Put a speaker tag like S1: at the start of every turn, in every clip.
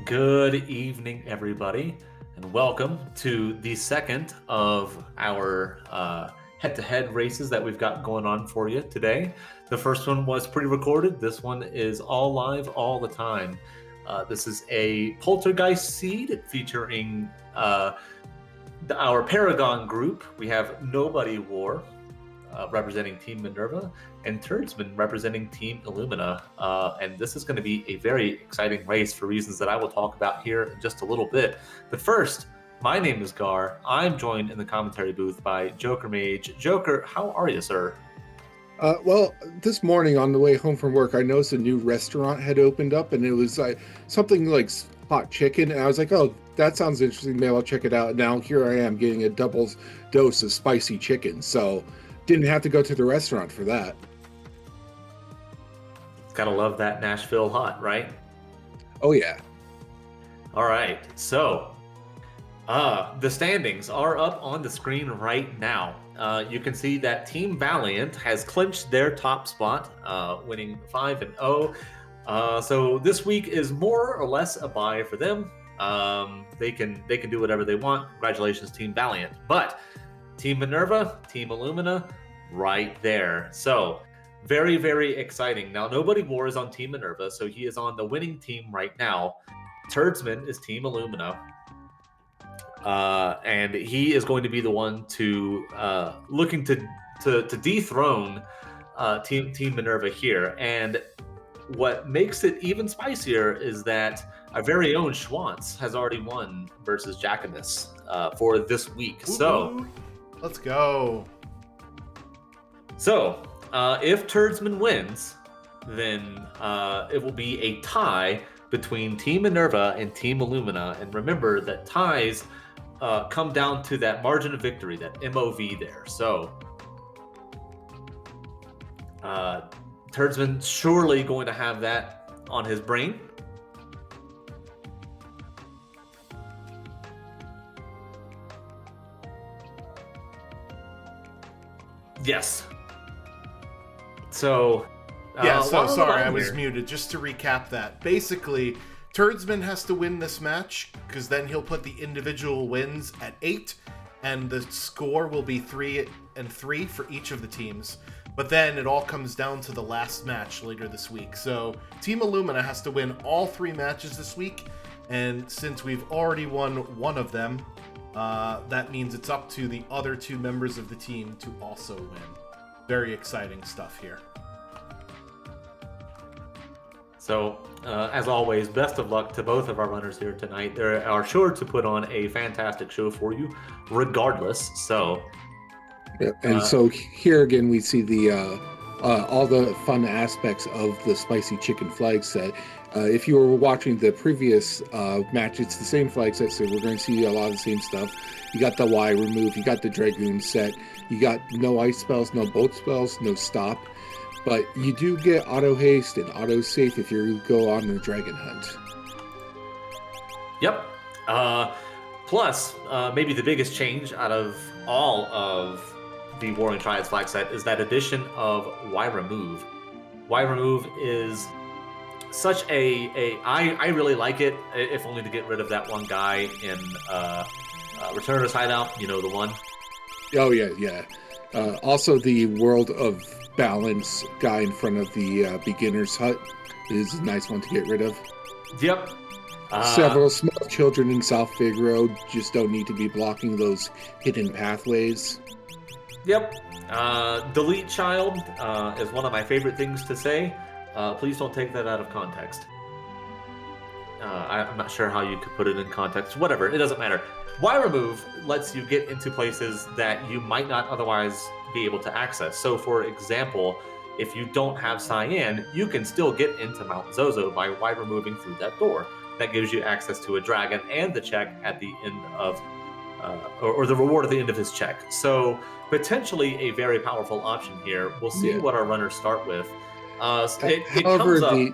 S1: Good evening, everybody, and welcome to the second of our head-to-head races that we've got going on for you today. The first one was pre-recorded. This one is all live all the time. This is a poltergeist seed featuring our Paragon group. We have nobodywar representing Team Minerva, and Turdsman representing Team Illumina. And this is going to be a very exciting race for reasons that I will talk about here in just a little bit. But first, my name is Gar. I'm joined in the commentary booth by Joker Mage. Joker, how are you, sir?
S2: Well, this morning on the way home from work, I noticed a new restaurant had opened up, and it was something like hot chicken. And I was like, oh, that sounds interesting. Maybe I'll check it out. And now here I am getting a double dose of spicy chicken. So didn't have to go to the restaurant for that.
S1: Gotta love that Nashville hot, right?
S2: Oh, yeah.
S1: All right. So the standings are up on the screen right now. You can see that Team Valiant has clinched their top spot, winning 5-0. So this week is more or less a bye for them. They can do whatever they want. Congratulations, Team Valiant. But Team Minerva, Team Illumina, right there. So very, very exciting. Now, nobodywar is on Team Minerva, so he is on the winning team right now. Turdsman is Team Illumina. And he is going to be the one to looking to dethrone Team Minerva here. And what makes it even spicier is that our very own Schwantz has already won versus Jacobus for this week.
S3: Ooh,
S1: so
S3: let's go.
S1: So if Turdsman wins, then it will be a tie between Team Minerva and Team Illumina. And remember that ties come down to that margin of victory, that MOV there. So Turdsman surely going to have that on his brain. Yes. So
S3: sorry, I was muted. Just to recap that, basically, Turdsman has to win this match because then he'll put the individual wins at 8, and the score will be 3-3 for each of the teams. But then it all comes down to the last match later this week. So Team Illumina has to win all 3 matches this week, and since we've already won one of them, that means it's up to the other 2 members of the team to also win. Very exciting stuff here.
S1: So, as always, best of luck to both of our runners here tonight. They are sure to put on a fantastic show for you, regardless. So,
S2: Yeah, and so here again, we see the all the fun aspects of the spicy chicken flag set. If you were watching the previous match, it's the same flag set, so we're going to see a lot of the same stuff. You got the Y remove, you got the Dragoon set, you got no ice spells, no boat spells, no stop. But you do get auto haste and auto safe if you go on a dragon hunt.
S1: Yep. Plus, maybe the biggest change out of all of the Warring Triads flag set is that addition of Y remove. Y remove is such I really like it, if only to get rid of that one guy in Returner's Hideout. You know, the one.
S2: Oh yeah. Also, the World of Balance guy in front of the beginner's hut is a nice one to get rid of.
S1: Yep.
S2: Several small children in South Figaro just don't need to be blocking those hidden pathways.
S1: Yep. Delete child is one of my favorite things to say. Please don't take that out of context. I'm not sure how you could put it in context. Whatever, it doesn't matter. Y remove lets you get into places that you might not otherwise be able to access. So, for example, if you don't have Cyan, you can still get into Mount Zozo by Y removing through that door. That gives you access to a dragon and the check at the end of, or the reward at the end of his check. So, potentially a very powerful option here. We'll see what our runners start with.
S2: However,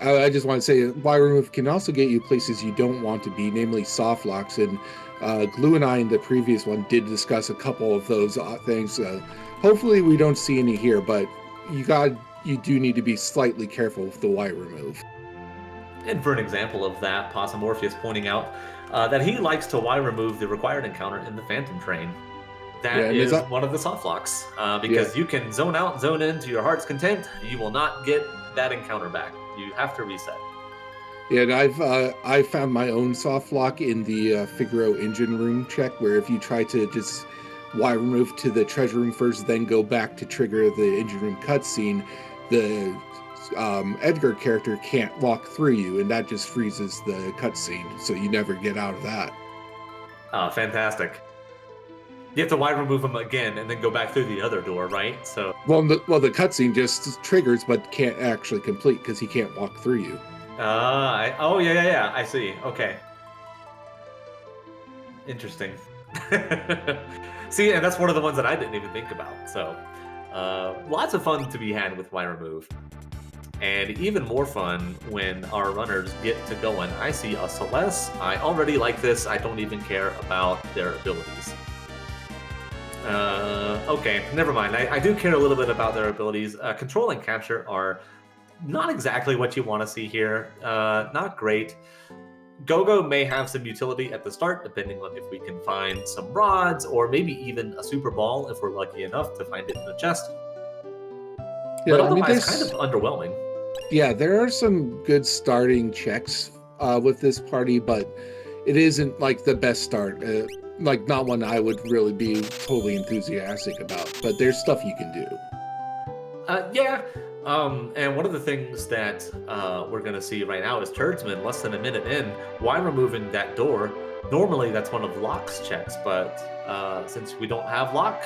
S2: I just want to say Y remove can also get you places you don't want to be, namely soft locks. And Glue and I in the previous one did discuss a couple of those things. Hopefully we don't see any here, but you do need to be slightly careful with the Y remove.
S1: And for an example of that, Possumorpheus pointing out that he likes to Y remove the required encounter in the Phantom Train. That is one of the soft locks, because you can zone out, zone in to your heart's content. You will not get that encounter back. You have to reset.
S2: Yeah, and I've found my own soft lock in the Figaro engine room check, where if you try to just Y remove to the treasure room first, then go back to trigger the engine room cutscene, the Edgar character can't walk through you, and that just freezes the cutscene, so you never get out of that.
S1: Fantastic. You have to Y remove him again and then go back through the other door, right? So
S2: the cutscene just triggers but can't actually complete because he can't walk through you.
S1: Yeah. I see. Okay. Interesting. See, and that's one of the ones that I didn't even think about. So, lots of fun to be had with Y remove. And even more fun when our runners get to going. I see a Celeste. I already like this. I don't even care about their abilities. Okay, never mind. I do care a little bit about their abilities. Control and capture are not exactly what you want to see here. Not great. Go-Go may have some utility at the start, depending on if we can find some rods, or maybe even a super ball if we're lucky enough to find it in a chest. Yeah, but otherwise, kind of underwhelming.
S2: Yeah, there are some good starting checks with this party, but it isn't like the best start. Like, not one I would really be totally enthusiastic about, but there's stuff you can do.
S1: And one of the things that we're going to see right now is Turdsman, less than a minute in. Why removing that door? Normally, that's one of Locke's checks, but since we don't have Locke,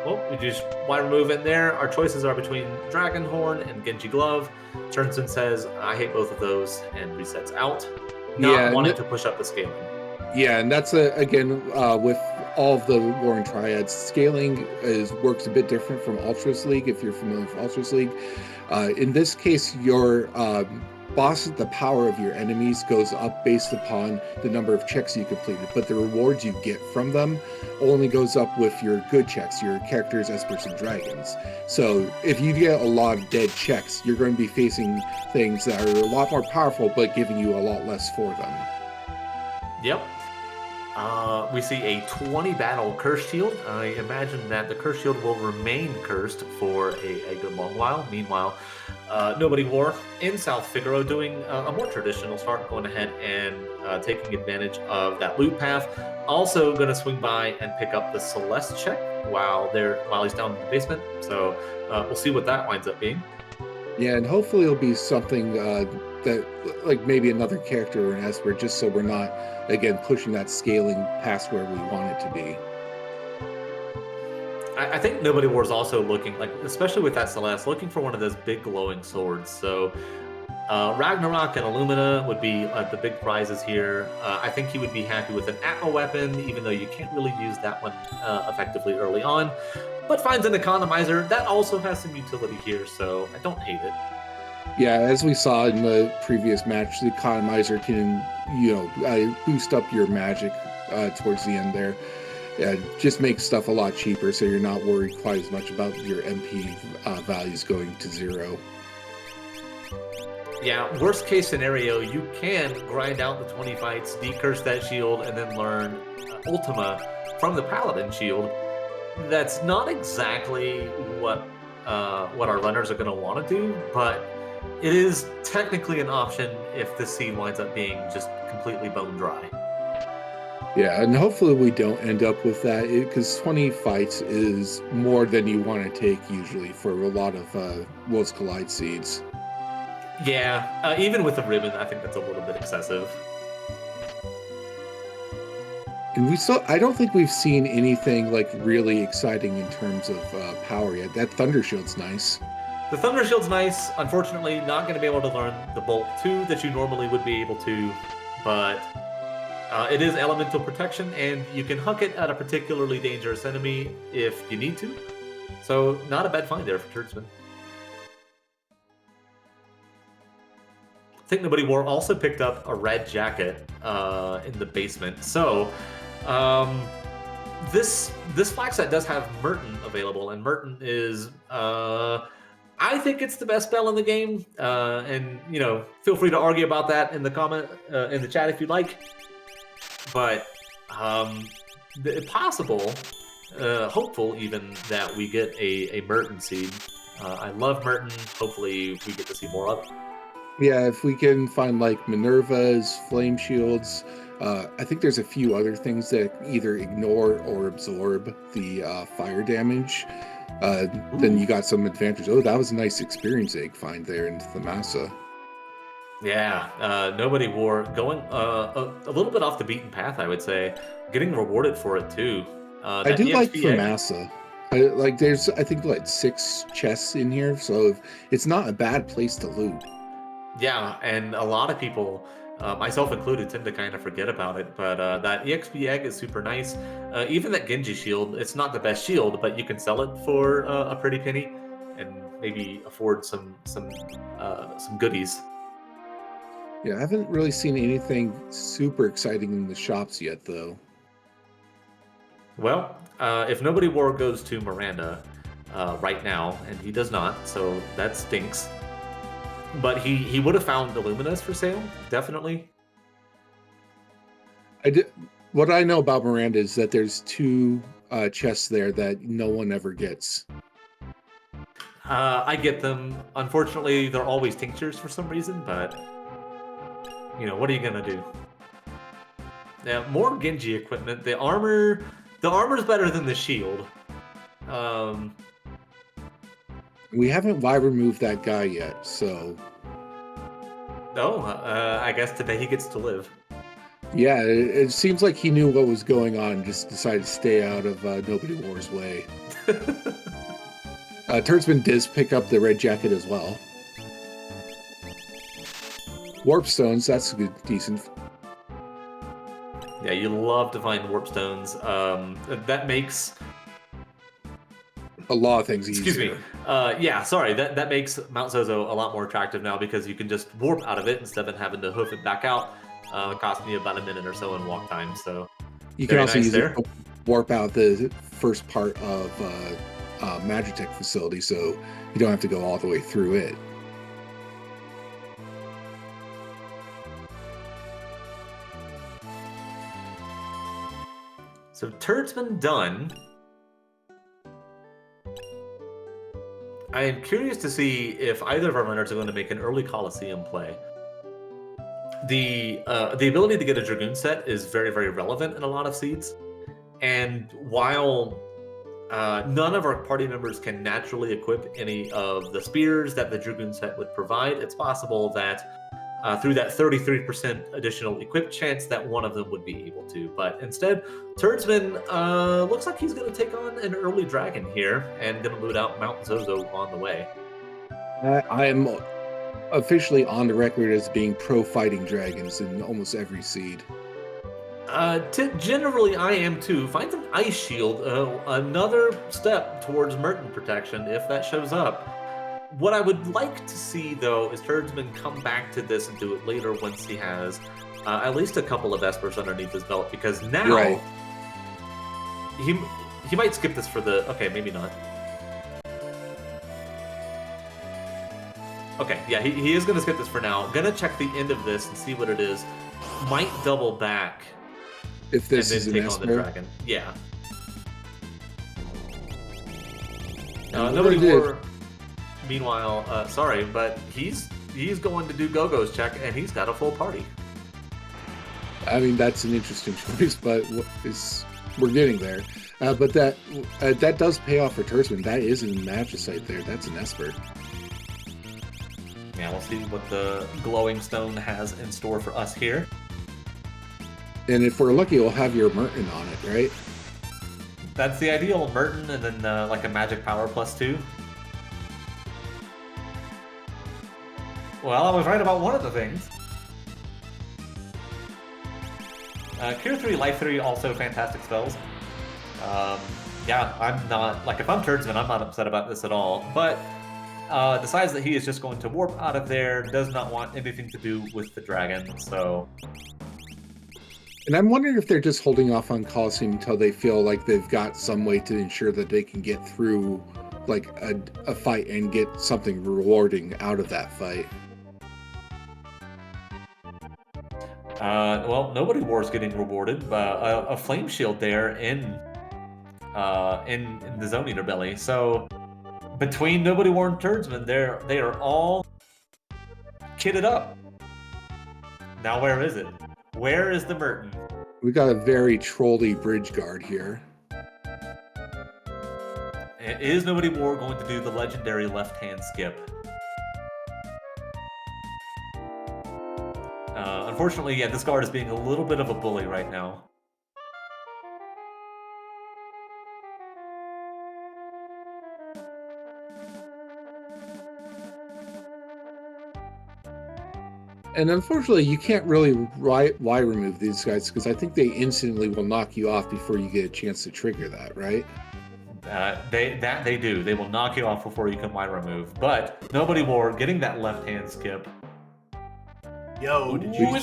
S1: well, we just why remove it there. Our choices are between Dragonhorn and Genji Glove. Turdsman says, I hate both of those, and resets out, not wanting to push up the scaling.
S2: Yeah, and that's, again, with all of the Warren Triads, scaling works a bit different from Ultras League, if you're familiar with Ultras League. In this case, your the power of your enemies goes up based upon the number of checks you completed, but the rewards you get from them only goes up with your good checks, your characters, Espers, and Dragons. So if you get a lot of dead checks, you're going to be facing things that are a lot more powerful, but giving you a lot less for them.
S1: Yep. We see a 20 battle curse shield. I imagine that the curse shield will remain cursed for a good long while. Meanwhile, nobodywar in South Figaro doing a more traditional start, going ahead and taking advantage of that loot path. Also going to swing by and pick up the Celeste check while he's down in the basement. So we'll see what that winds up being.
S2: Yeah, and hopefully it'll be something that, like maybe another character or an Esper, just so we're not, again, pushing that scaling past where we want it to be.
S1: I think nobodywar is also looking, like, especially with that Celeste, looking for one of those big glowing swords. So Ragnarok and Illumina would be the big prizes here. I think he would be happy with an Atma weapon, even though you can't really use that one effectively early on. But finds an economizer. That also has some utility here, so I don't hate it.
S2: Yeah, as we saw in the previous match, the economizer can, boost up your magic towards the end there. Just make stuff a lot cheaper, so you're not worried quite as much about your MP values going to 0.
S1: Yeah, worst case scenario, you can grind out the 20 fights, decurse that shield, and then learn Ultima from the Paladin shield. That's not exactly what our runners are going to want to do, but it is technically an option if the seed winds up being just completely bone dry.
S2: Yeah, and hopefully we don't end up with that, because 20 fights is more than you want to take usually for a lot of Worlds Collide seeds.
S1: Yeah, even with the ribbon, I think that's a little bit excessive.
S2: And I don't think we've seen anything like really exciting in terms of power yet. That Thunder Shield's nice.
S1: The Thunder Shield's nice. Unfortunately, not going to be able to learn the Bolt 2 that you normally would be able to, but it is elemental protection, and you can huck it at a particularly dangerous enemy if you need to. So, not a bad find there for Turdsman. I think nobodywar also picked up a red jacket in the basement. So, this flag set does have Merton available, and Merton is I think it's the best spell in the game, and feel free to argue about that in the comment in the chat if you'd like. But possible, hopeful even that we get a Merton seed. I love Merton. Hopefully, we get to see more of it.
S2: Yeah, if we can find like Minerva's flame shields. I think there's a few other things that either ignore or absorb the fire damage. Then you got some advantage. Oh, that was a nice experience egg find there into the massa.
S1: Yeah, nobodywar going a little bit off the beaten path, I would say. Getting rewarded for it too.
S2: I do like the massa. There's I think like 6 chests in here, so it's not a bad place to loot.
S1: Yeah, and a lot of people, myself included, tend to kind of forget about it. But that EXP egg is super nice. Even that Genji shield, it's not the best shield, but you can sell it for a pretty penny, and maybe afford some goodies.
S2: Yeah, I haven't really seen anything super exciting in the shops yet, though.
S1: Well, if nobodywar goes to Miranda right now, and he does not, so that stinks. But he would have found Illuminas for sale, definitely.
S2: What I know about Miranda is that there's 2 chests there that no one ever gets.
S1: I get them. Unfortunately, they're always tinctures for some reason, but what are you gonna do? Now, more Genji equipment. The armor's better than the shield.
S2: We haven't removed that guy yet, so.
S1: Oh, I guess today he gets to live.
S2: Yeah, it seems like he knew what was going on and just decided to stay out of nobodywar's way. Turdsman does pick up the red jacket as well. Warp stones, that's good, decent.
S1: Yeah, you love to find warp stones. That makes
S2: a lot of things easier.
S1: Excuse me. Yeah, sorry. That makes Mount Zozo a lot more attractive now because you can just warp out of it instead of having to hoof it back out. It cost me about a minute or so in walk time. So
S2: you can also use it to warp out the first part of Magitech facility, so you don't have to go all the way through it.
S1: So turdsman done. I am curious to see if either of our runners are going to make an early Coliseum play. The ability to get a Dragoon set is very, very relevant in a lot of seeds. And while none of our party members can naturally equip any of the spears that the Dragoon set would provide, it's possible that through that 33% additional equip chance that one of them would be able to. But instead, Turdsman looks like he's going to take on an early dragon here and going to loot out Mount Zozo on the way.
S2: I am officially on the record as being pro-fighting dragons in almost every seed.
S1: Generally, I am too. Find an ice shield, another step towards Merton protection if that shows up. What I would like to see, though, is Turdsman come back to this and do it later once he has at least a couple of Vespers underneath his belt, because now he might skip this for the... Okay, maybe not. Okay, yeah, he is going to skip this for now. Gonna check the end of this and see what it is. Might double back
S2: if this
S1: and
S2: is
S1: then take on the dragon. Yeah. Nobodywar... Meanwhile, sorry, but he's going to do Gogo's check, and he's got a full party.
S2: I mean, that's an interesting choice, but we're getting there. But that does pay off for Turdsman. That is an Magicite there. That's an Esper.
S1: Yeah, we'll see what the glowing stone has in store for us here.
S2: And if we're lucky, we'll have your Merton on it, right?
S1: That's the ideal, Merton, and then like a magic power +2. Well, I was right about one of the things. Cure 3, Life 3, also fantastic spells. Yeah, I'm not... Like, if I'm Turdsman, I'm not upset about this at all. But decides that he is just going to warp out of there, does not want anything to do with the dragon, so...
S2: And I'm wondering if they're just holding off on Coliseum until they feel like they've got some way to ensure that they can get through like a fight and get something rewarding out of that fight.
S1: Well, nobodywar is getting rewarded. A flame shield there in the Zone Eater belly. So between nobodywar and turdsman, they are all kitted up. Now where is it? Where is the Merton?
S2: We got a very trolly bridge guard here.
S1: Is nobodywar going to do the legendary left-hand skip? Unfortunately, yeah, this guard is being a little bit of a bully right now.
S2: And unfortunately, you can't really Y remove these guys because I think they instantly will knock you off before you get a chance to trigger that, right?
S1: They do. They will knock you off before you can Y remove. But nobodywar getting that left-hand skip.
S3: Yo,
S1: did you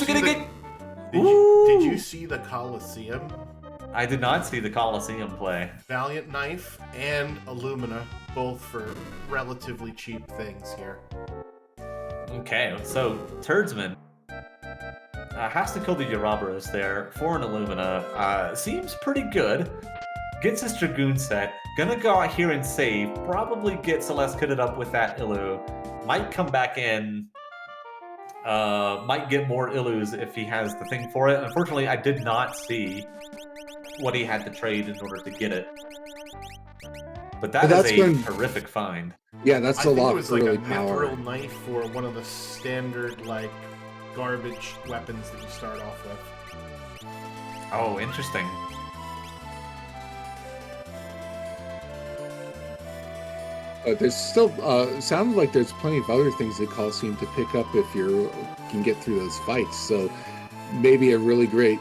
S3: see the Colosseum?
S1: I did not see the Colosseum play.
S3: Valiant Knife and Illumina, both for relatively cheap things here.
S1: Okay, so turdsman has to kill the Ouroboros there for an Illumina. Seems pretty good. Gets his Dragoon set. Gonna go out here and save. Probably get Celeste kitted up with that Illu. Might come back in. Might get more Illus if he has the thing for it. Unfortunately, I did not see what he had to trade in order to get it. But that is a terrific find.
S2: Yeah, that's a lot
S3: of
S2: really
S3: like a
S2: power.
S3: mithril knife for one of the standard like garbage weapons that you start off with.
S1: Oh, interesting.
S2: There's still sounds like there's plenty of other things that Coliseum to pick up if you can get through those fights. So maybe a really great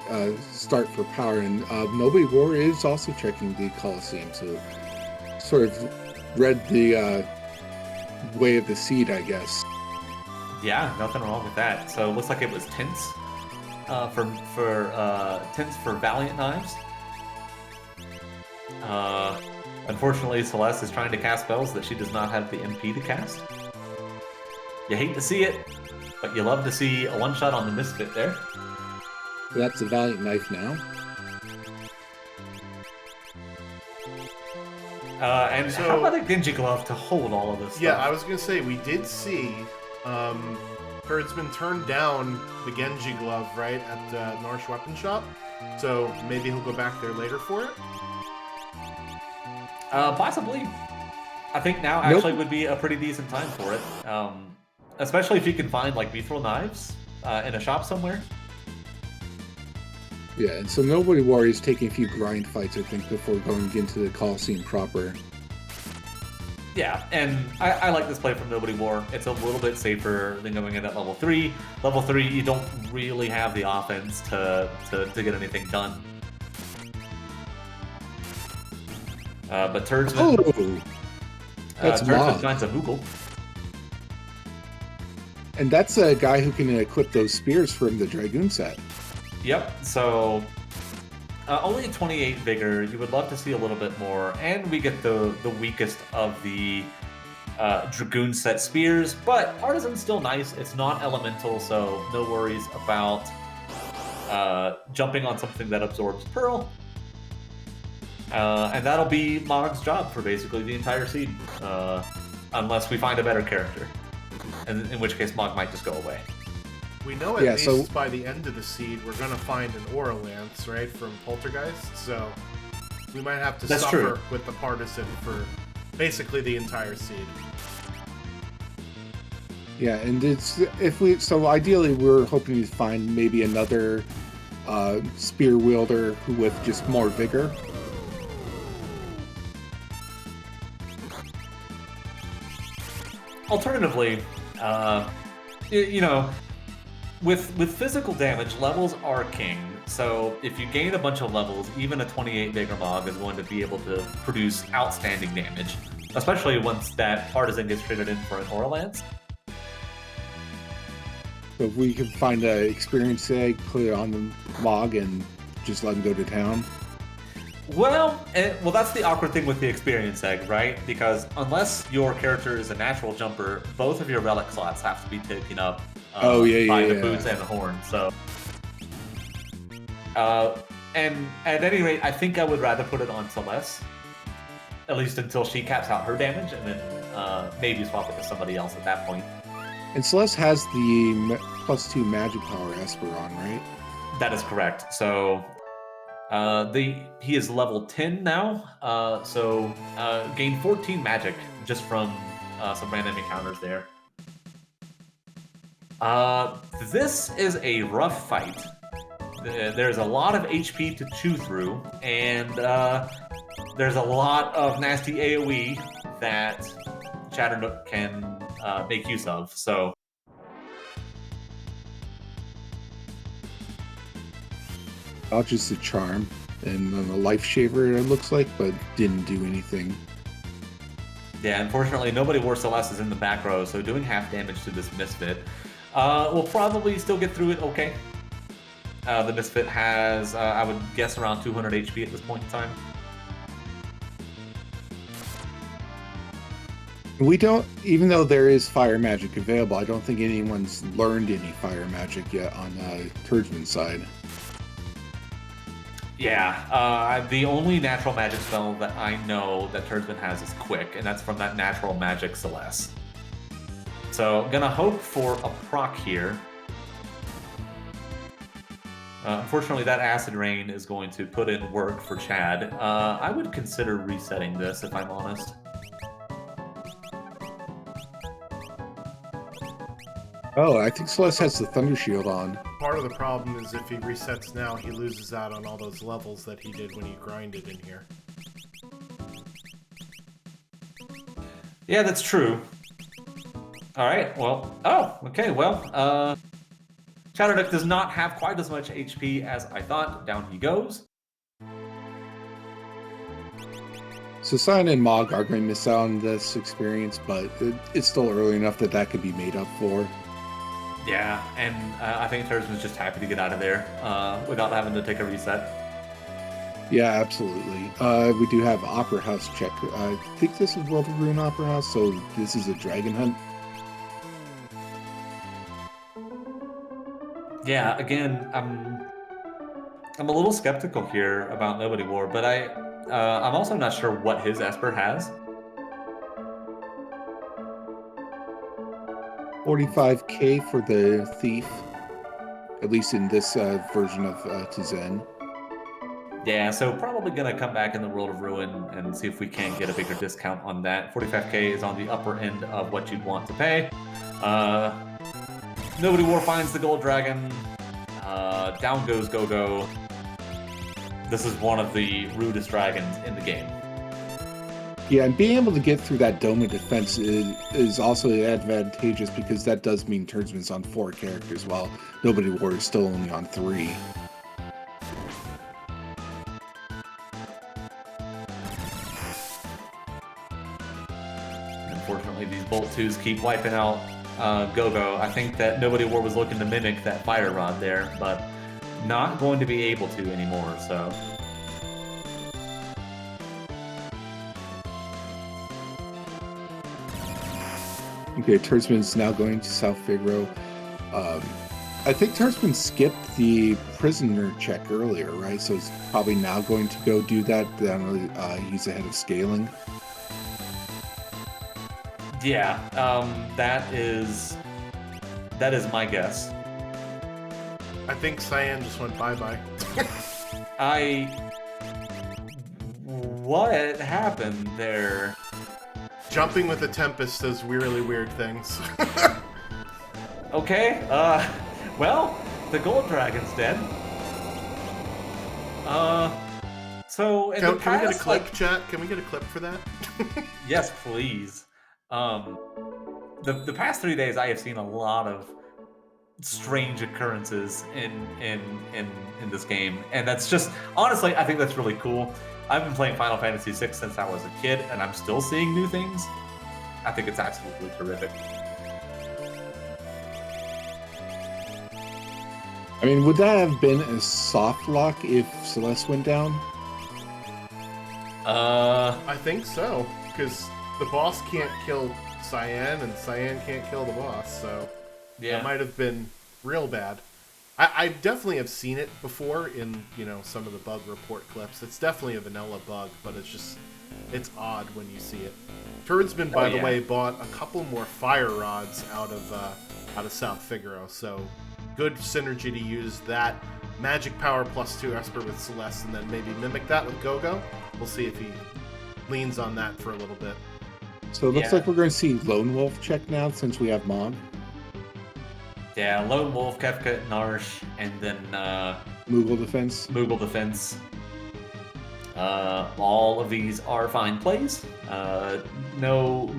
S2: start for power. And nobodywar is also checking the Coliseum, so sort of read the way of the seed, I guess.
S1: Yeah, nothing wrong with that. So it looks like it was tints for Valiant Knives. Unfortunately, Celeste is trying to cast spells that she does not have the MP to cast. You hate to see it, but you love to see a one-shot on the Misfit there.
S2: That's a Valiant Knife now.
S1: And so, how about a Genji Glove to hold all of this stuff?
S3: Yeah, I was going to say, we did see Turdsman turn down the Genji Glove, right, at Narsh Weapon Shop. So maybe he'll go back there later for it?
S1: Possibly. I think now actually would be a pretty decent time for it. Especially if you can find like mithril knives in a shop somewhere.
S2: Yeah, and so nobodywar is taking a few grind fights, I think, before going into the Coliseum proper.
S1: Yeah, and I like this play from nobodywar. It's a little bit safer than going in at level 3. Level 3, you don't really have the offense to get anything done. But turdsman...
S2: that's
S1: turdsman finds a Moogle.
S2: And that's a guy who can equip those spears from the Dragoon set.
S1: Yep, so only a 28 vigor. You would love to see a little bit more, and we get the weakest of the Dragoon set spears, but Partisan's still nice. It's not elemental, so no worries about jumping on something that absorbs Pearl. And that'll be Mog's job for basically the entire seed, unless we find a better character, in which case Mog might just go away.
S3: We know at least by the end of the seed we're going to find an Aura Lance, right, from Poltergeist, so we might have to suffer with the Partisan for basically the entire seed.
S2: Yeah, and so ideally we're hoping to find maybe another spear wielder with just more vigor.
S1: Alternatively, you know, with physical damage, levels are king. So if you gain a bunch of levels, even a 28 vigor Mog is going to be able to produce outstanding damage, especially once that Partisan gets traded in for an Aura Lance.
S2: So if we can find an experience egg, put it on the Mog, and just let him go to town.
S1: Well, that's the awkward thing with the experience egg, right? Because unless your character is a natural jumper, both of your relic slots have to be taken up by the boots and the horn. So, and at any rate, I think I would rather put it on Celeste, at least until she caps out her damage, and then maybe swap it to somebody else at that point.
S2: And Celeste has the +2 magic power Esper on, right?
S1: That is correct. So he is level 10 now, so gain 14 magic just from some random encounters there. This is a rough fight. There's a lot of HP to chew through, and there's a lot of nasty AoE that Chatternook can make use of. So
S2: Just a charm and then a life shaver, it looks like, but didn't do anything.
S1: Yeah, unfortunately, nobody wore Celeste is in the back row, so doing half damage to this Misfit will probably still get through it okay. The Misfit has, I would guess, around 200 HP at this point in time.
S2: We don't, even though there is fire magic available, I don't think anyone's learned any fire magic yet on Turdsman's side.
S1: Yeah, the only natural magic spell that I know that Turdsman has is Quick, and that's from that natural magic Celeste. So, gonna hope for a proc here. Unfortunately, that Acid Rain is going to put in work for Chad. I would consider resetting this, if I'm honest.
S2: Oh, I think Celeste has the Thunder Shield on.
S3: Part of the problem is if he resets now, he loses out on all those levels that he did when he grinded in here.
S1: Yeah, that's true. Alright, well... Oh, okay, well, Chatternook does not have quite as much HP as I thought. Down he goes.
S2: So Cyan and Mog are going to miss out on this experience, but it's still early enough that that could be made up for.
S1: Yeah, and I think Turdsman's just happy to get out of there without having to take a reset.
S2: Yeah, absolutely. We do have Opera House check. I think this is World of Ruin Opera House, so this is a Dragon Hunt.
S1: Yeah, again, I'm a little skeptical here about nobodywar, but I'm also not sure what his Esper has.
S2: 45k for the Thief, at least in this version of Tizen.
S1: Yeah, so probably gonna come back in the World of Ruin and see if we can get a bigger discount on that. 45k is on the upper end of what you'd want to pay. Nobodywar finds the Gold Dragon. Down goes Go-Go. This is one of the rudest dragons in the game.
S2: Yeah, and being able to get through that dome of defense is also advantageous because that does mean Turdsman's on 4 characters while nobodywar is still only on 3.
S1: Unfortunately, these Bolt 2s keep wiping out Go-Go. I think that nobodywar was looking to mimic that Fire Rod there, but not going to be able to anymore, so...
S2: Okay, Turdsman's now going to South Figaro. I think Turdsman skipped the prisoner check earlier, right? So he's probably now going to go do that. He's ahead of scaling.
S1: Yeah, that is my guess.
S3: I think Cyan just went bye-bye.
S1: What happened there?
S3: Jumping with a Tempest does really weird things.
S1: Okay, well, the Gold Dragon's dead. So in the past,
S3: can we get a clip, chat? Can we get a clip for that?
S1: Yes, please. The past 3 days, I have seen a lot of strange occurrences in this game, and that's just honestly, I think that's really cool. I've been playing Final Fantasy VI since I was a kid, and I'm still seeing new things. I think it's absolutely terrific.
S2: I mean, would that have been a soft lock if Celeste went down?
S3: I think so, because the boss can't kill Cyan, and Cyan can't kill the boss, so
S1: yeah.
S3: that might have been real bad. I definitely have seen it before in, some of the bug report clips. It's definitely a vanilla bug, but it's odd when you see it. Turdsman, by the way, bought a couple more fire rods out of South Figaro, so good synergy to use that magic power +2 Esper with Celeste, and then maybe mimic that with Gogo. We'll see if he leans on that for a little bit.
S2: So it looks like we're going to see Lone Wolf check now since we have Mog.
S1: Yeah, Lone Wolf, Kefka, Narsh, and then
S2: Moogle Defense.
S1: Moogle Defense. All of these are fine plays. No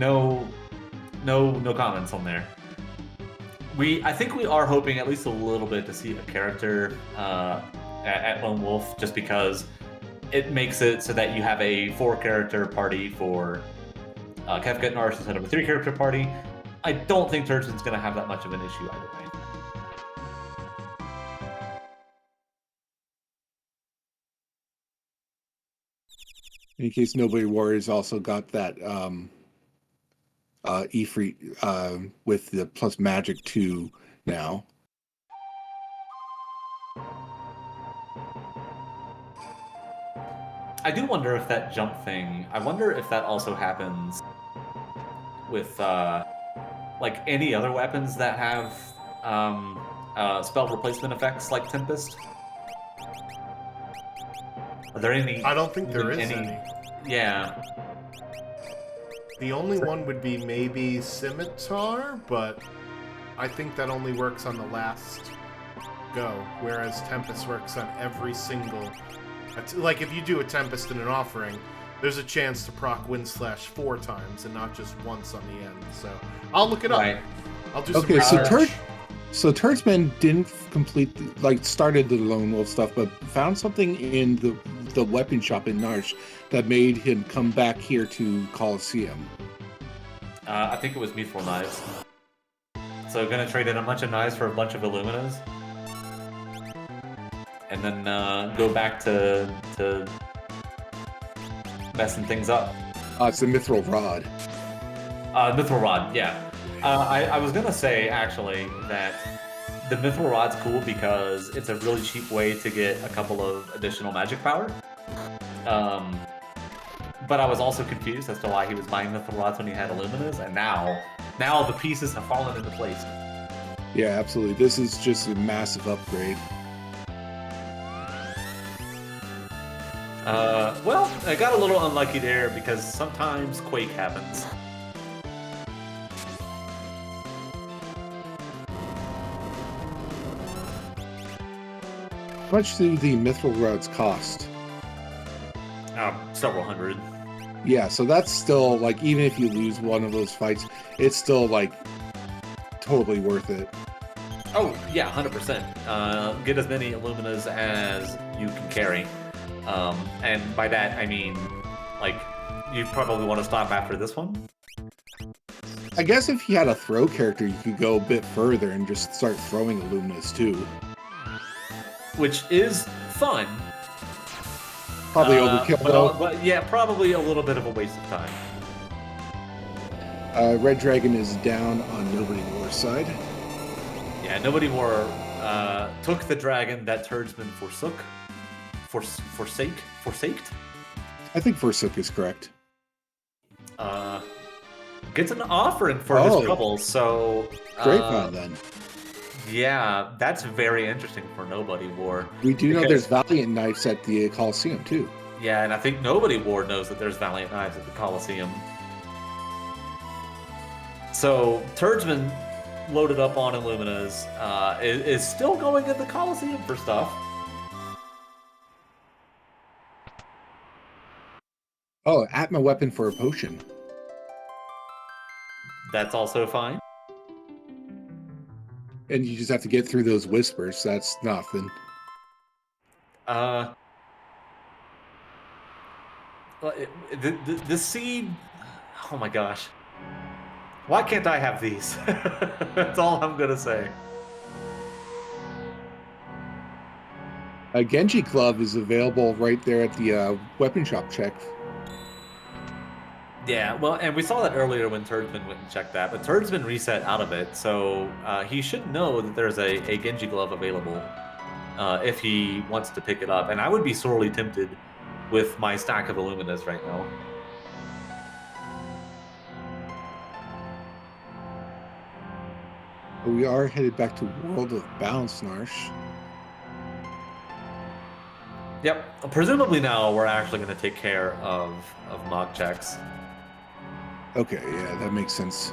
S1: comments on there. I think we are hoping at least a little bit to see a character at Lone Wolf, just because it makes it so that you have a 4-character party for Kefka and Narsh instead of a 3-character party. I don't think Turdsman's going to have that much of an issue either way.
S2: In case nobody worries, also got that Ifrit with the plus magic 2 now.
S1: I do wonder if that jump thing, I wonder if that also happens with like any other weapons that have spell replacement effects like Tempest. Are there any?
S3: I don't think there is any.
S1: Yeah.
S3: The only one would be maybe Scimitar, but I think that only works on the last go, whereas Tempest works on every single... Like, if you do a Tempest in an offering, there's a chance to proc Windslash 4 times and not just once on the end, so... I'll look it up.
S1: Right.
S3: I'll do some
S2: research. So Turdsman didn't started the Lone Wolf stuff, but found something in the weapon shop in Narsh that made him come back here to Coliseum.
S1: I think it was Mithril Knives. So gonna trade in a bunch of knives for a bunch of Illuminas. And then go back to messing things up.
S2: It's the Mithril Rod.
S1: Mithril Rod, yeah. I was gonna say, actually, that the Mithril Rod's cool because it's a really cheap way to get a couple of additional magic power. But I was also confused as to why he was buying Mithril Rods when he had Illuminas, and now the pieces have fallen into place.
S2: Yeah, absolutely. This is just a massive upgrade.
S1: Well, I got a little unlucky there because sometimes Quake happens.
S2: How much do the Mithril Rods cost?
S1: Several hundred.
S2: Yeah, so that's still, like, even if you lose one of those fights, it's still, like, totally worth it.
S1: Oh, yeah, 100%. Get as many Illuminas as you can carry. And by that, I mean, like, you probably want to stop after this one.
S2: I guess if you had a throw character, you could go a bit further and just start throwing Illuminas, too.
S1: Which is fun.
S2: Probably overkill, though.
S1: But yeah, probably a little bit of a waste of time.
S2: Red Dragon is down on Nobodywar's side.
S1: Yeah, Nobodywar took the dragon that Turdsman forsook. Forsaked? I
S2: think forsook is correct.
S1: Gets an offering for his trouble, so...
S2: Great fun, then.
S1: Yeah, that's very interesting for Nobodywar.
S2: We do know there's Valiant Knives at the Coliseum, too.
S1: Yeah, and I think Nobodywar knows that there's Valiant Knives at the Coliseum. So, Turdsman, loaded up on Illuminas, is still going at the Coliseum for stuff.
S2: Oh, Atma weapon for a potion.
S1: That's also fine.
S2: And you just have to get through those whispers. That's nothing.
S1: The seed... Oh my gosh. Why can't I have these? That's all I'm gonna say.
S2: A Genji glove is available right there at the weapon shop check.
S1: Yeah, well, and we saw that earlier when Turdsman went and checked that, but Turdsman reset out of it, so he should know that there's a Genji glove available if he wants to pick it up. And I would be sorely tempted with my stack of Illuminas right now.
S2: We are headed back to World of Bounce, Narsh.
S1: Yep. Presumably now we're actually going to take care of mock checks.
S2: Okay, yeah, that makes sense.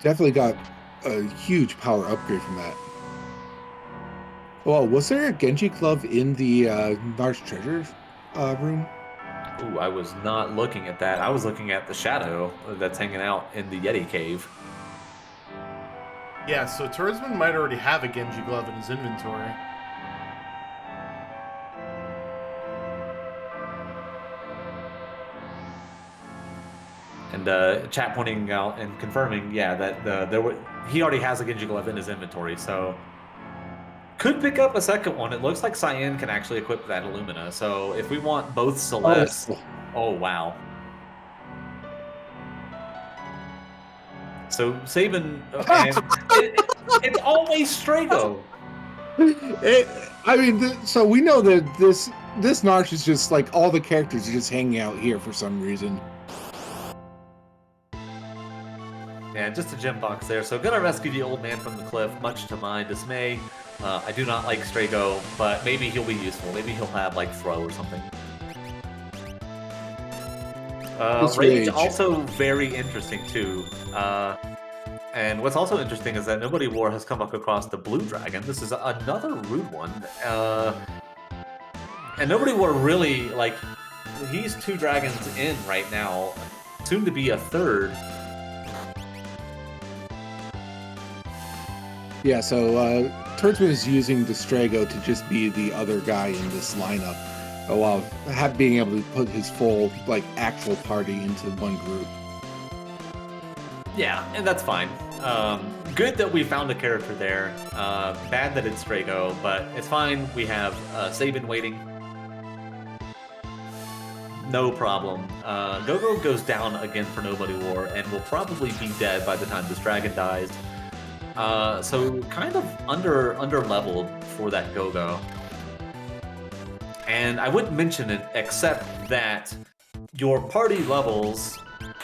S2: Definitely got a huge power upgrade from that. Well, was there a Genji glove in the Narsh treasure room?
S1: Ooh, I was not looking at that. I was looking at the shadow that's hanging out in the Yeti cave.
S3: Yeah, so Turdsman might already have a Genji glove in his inventory.
S1: And chat pointing out and confirming, yeah, that he already has a Genji glove in his inventory, so could pick up a second one. It looks like Cyan can actually equip that Illumina, so if we want both Celeste, oh wow. So Sabin, it's always Strago.
S2: I mean, so we know that this Narsh is just like all the characters are just hanging out here for some reason.
S1: Yeah, just a gem box there. So gonna rescue the old man from the cliff, much to my dismay. I do not like Strago, but maybe he'll be useful. Maybe he'll have like throw or something. Rage also very interesting too. And what's also interesting is that nobodywar has come up across the blue dragon. This is another rude one. And nobodywar really, like, he's 2 dragons in right now, soon to be a 3rd.
S2: Yeah, so Turdsman is using the Strago to just be the other guy in this lineup, while being able to put his full, like, actual party into one group.
S1: Yeah, and that's fine. Good that we found a character there. Bad that it's Strago, but it's fine. We have Sabin waiting. No problem. Gogo goes down again for nobodywar and will probably be dead by the time this dragon dies. So kind of under leveled for that Gogo. And I wouldn't mention it except that your party levels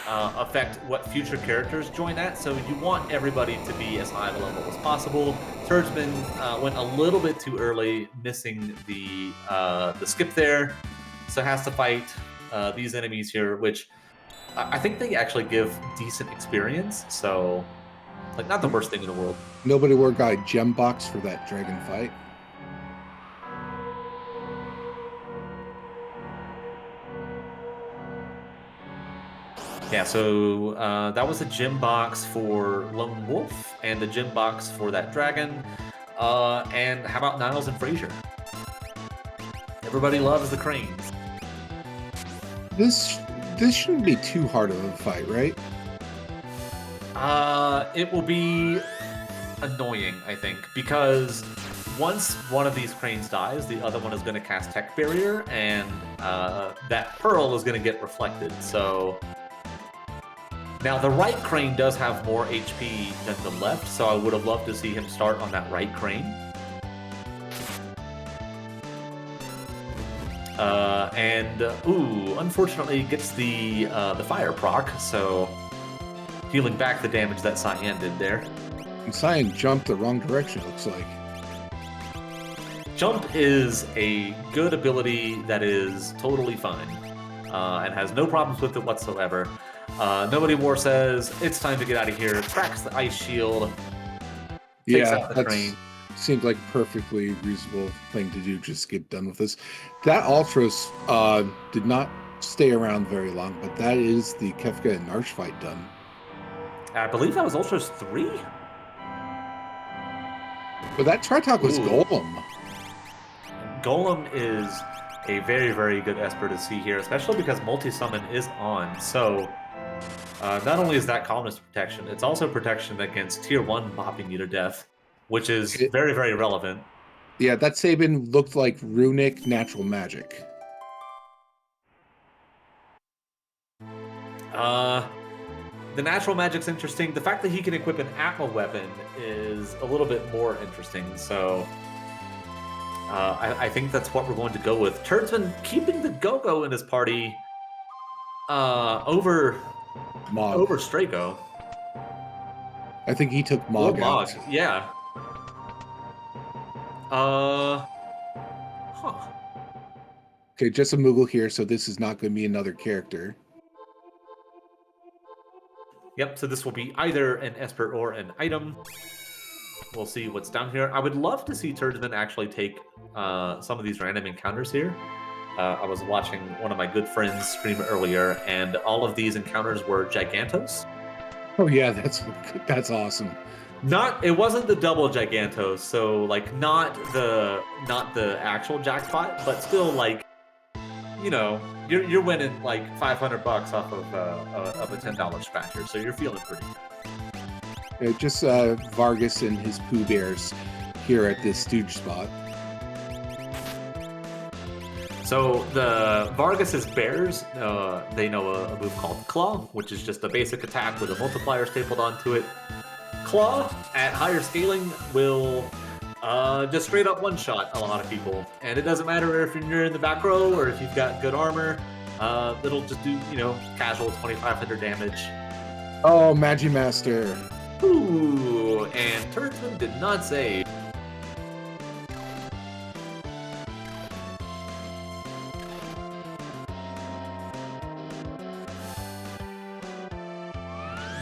S1: affect what future characters join at, so you want everybody to be as high of a level as possible. Turdsman went a little bit too early, missing the skip there, so has to fight these enemies here, which I think they actually give decent experience, so like not the worst thing in the world.
S2: Nobodywar got a gem box for that dragon fight.
S1: Yeah, so that was a gem box for Lone Wolf and a gem box for that dragon. And how about Niles and Frazier? Everybody loves the cranes.
S2: This shouldn't be too hard of a fight, right?
S1: It will be annoying, I think, because once one of these cranes dies, the other one is going to cast Tech Barrier, and that pearl is going to get reflected, so... Now, the right crane does have more HP than the left, so I would have loved to see him start on that right crane. Unfortunately, gets the fire proc, so healing back the damage that Cyan did there.
S2: And Cyan jumped the wrong direction, it looks like.
S1: Jump is a good ability that is totally fine, and has no problems with it whatsoever. Nobodywar says, it's time to get out of here, cracks the ice shield, takes out the train.
S2: Seems like a perfectly reasonable thing to do, just get done with this. That Ultros did not stay around very long, but that is the Kefka and Narsh fight done.
S1: I believe that was Ultros 3?
S2: But that Tritok was Golem.
S1: Golem is a very, very good Esper to see here, especially because multi-summon is on, so... not only is that columnist protection, it's also protection against tier 1 bopping you to death, which is very, very relevant.
S2: Yeah, that Sabin looked like runic natural magic.
S1: The natural magic's interesting. The fact that he can equip an Atma weapon is a little bit more interesting. So I think that's what we're going to go with. Turdsman keeping the Go-Go in his party over Strago.
S2: I think he took Mog out.
S1: Yeah. Huh.
S2: Okay, just a Moogle here, so this is not going to be another character.
S1: Yep, so this will be either an Esper or an item. We'll see what's down here. I would love to see Turdsman actually take some of these random encounters here. I was watching one of my good friends stream earlier, and all of these encounters were Gigantos.
S2: Oh yeah, that's awesome.
S1: It wasn't the double Gigantos, so like not the actual jackpot, but still like, you know, you're winning like $500 off of a $10 scratcher, so you're feeling pretty good.
S2: Yeah, just Vargas and his Pooh Bears here at this stooge spot.
S1: So the Vargas's bears, they know a move called Claw, which is just a basic attack with a multiplier stapled onto it. Claw at higher scaling will just straight up one-shot a lot of people, and it doesn't matter if you're in the back row or if you've got good armor. It'll just do, you know, casual 2,500 damage.
S2: Oh, Magimaster.
S1: Ooh, and Turdsman did not save.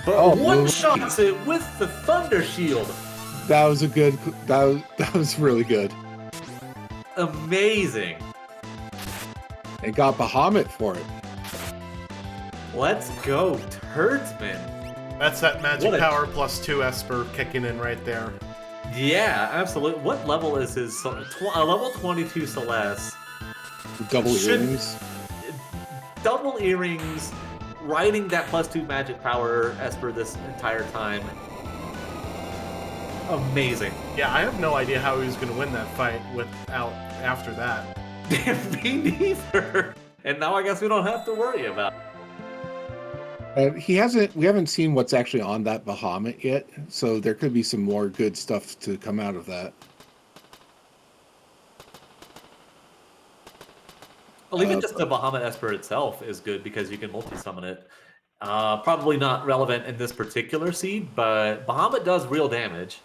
S1: But one-shots it with the Thunder Shield.
S2: That was a good. That was really good.
S1: Amazing.
S2: And got Bahamut for it.
S1: Let's go, Turdsman.
S3: That's that magic power +2 Esper kicking in right there.
S1: Yeah, absolutely. What level is his? Level 22 Celeste.
S2: Double earrings.
S1: Double earrings. Riding that +2 magic power Esper this entire time. Amazing.
S3: Yeah, I have no idea how he was going to win that fight without after that.
S1: Me neither. And now I guess we don't have to worry about it.
S2: We haven't seen what's actually on that Bahamut yet, so there could be some more good stuff to come out of that.
S1: Well, even just the Bahamut Esper itself is good because you can multi-summon it. Probably not relevant in this particular seed, but Bahamut does real damage.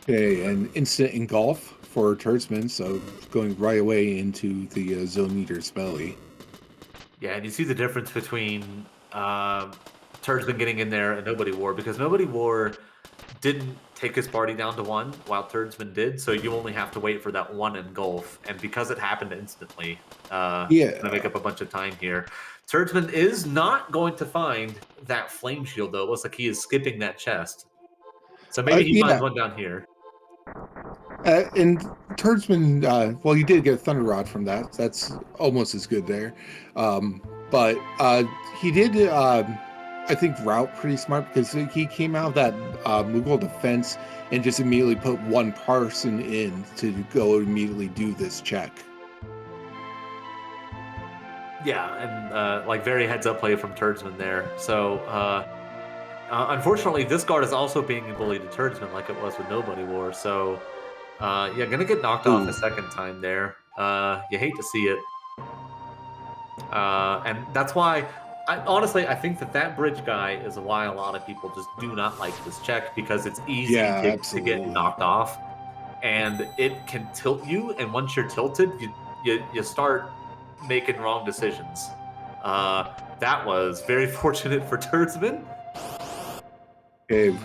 S2: Okay, an instant engulf for Turdsman, so going right away into the Zone Eater's belly.
S1: Yeah, and you see the difference between Turdsman getting in there and Nobodywar, because Nobodywar didn't take his party down to 1, while Turdsman did, so you only have to wait for that 1 engulf, and because it happened instantly, it's going to make up a bunch of time here. Turdsman is not going to find that flame shield, though. It looks like he is skipping that chest. So maybe he finds one down here.
S2: And Turdsman, well, you did get a Thunder Rod from that. That's almost as good there. But he did, I think, route pretty smart because he came out of that Moogle defense and just immediately put one person in to go immediately do this check.
S1: Yeah, and like very heads-up play from Turdsman there. So unfortunately, this guard is also being bullied to Turdsman like it was with Nobodywar. So yeah, gonna get knocked off a second time there. You hate to see it. And that's why, honestly, I think that bridge guy is why a lot of people just do not like this check, because it's easy to get knocked off, and it can tilt you. And once you're tilted, you start making wrong decisions. That was very fortunate for Turdsman.
S2: Okay,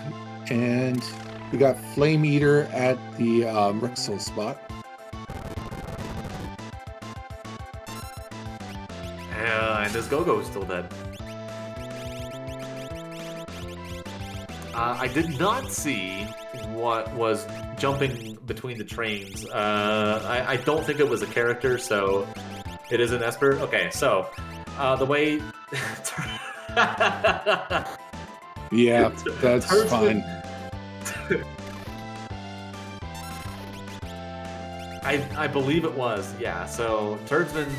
S2: and we got Flame Eater at the Rixel spot.
S1: And his Go-Go is still dead. I did not see what was jumping between the trains. I don't think it was a character, so it is an Esper. Okay, so the way...
S2: Yeah, that's
S1: Turdsman,
S2: fine.
S1: I believe it was, yeah. So Turdsman,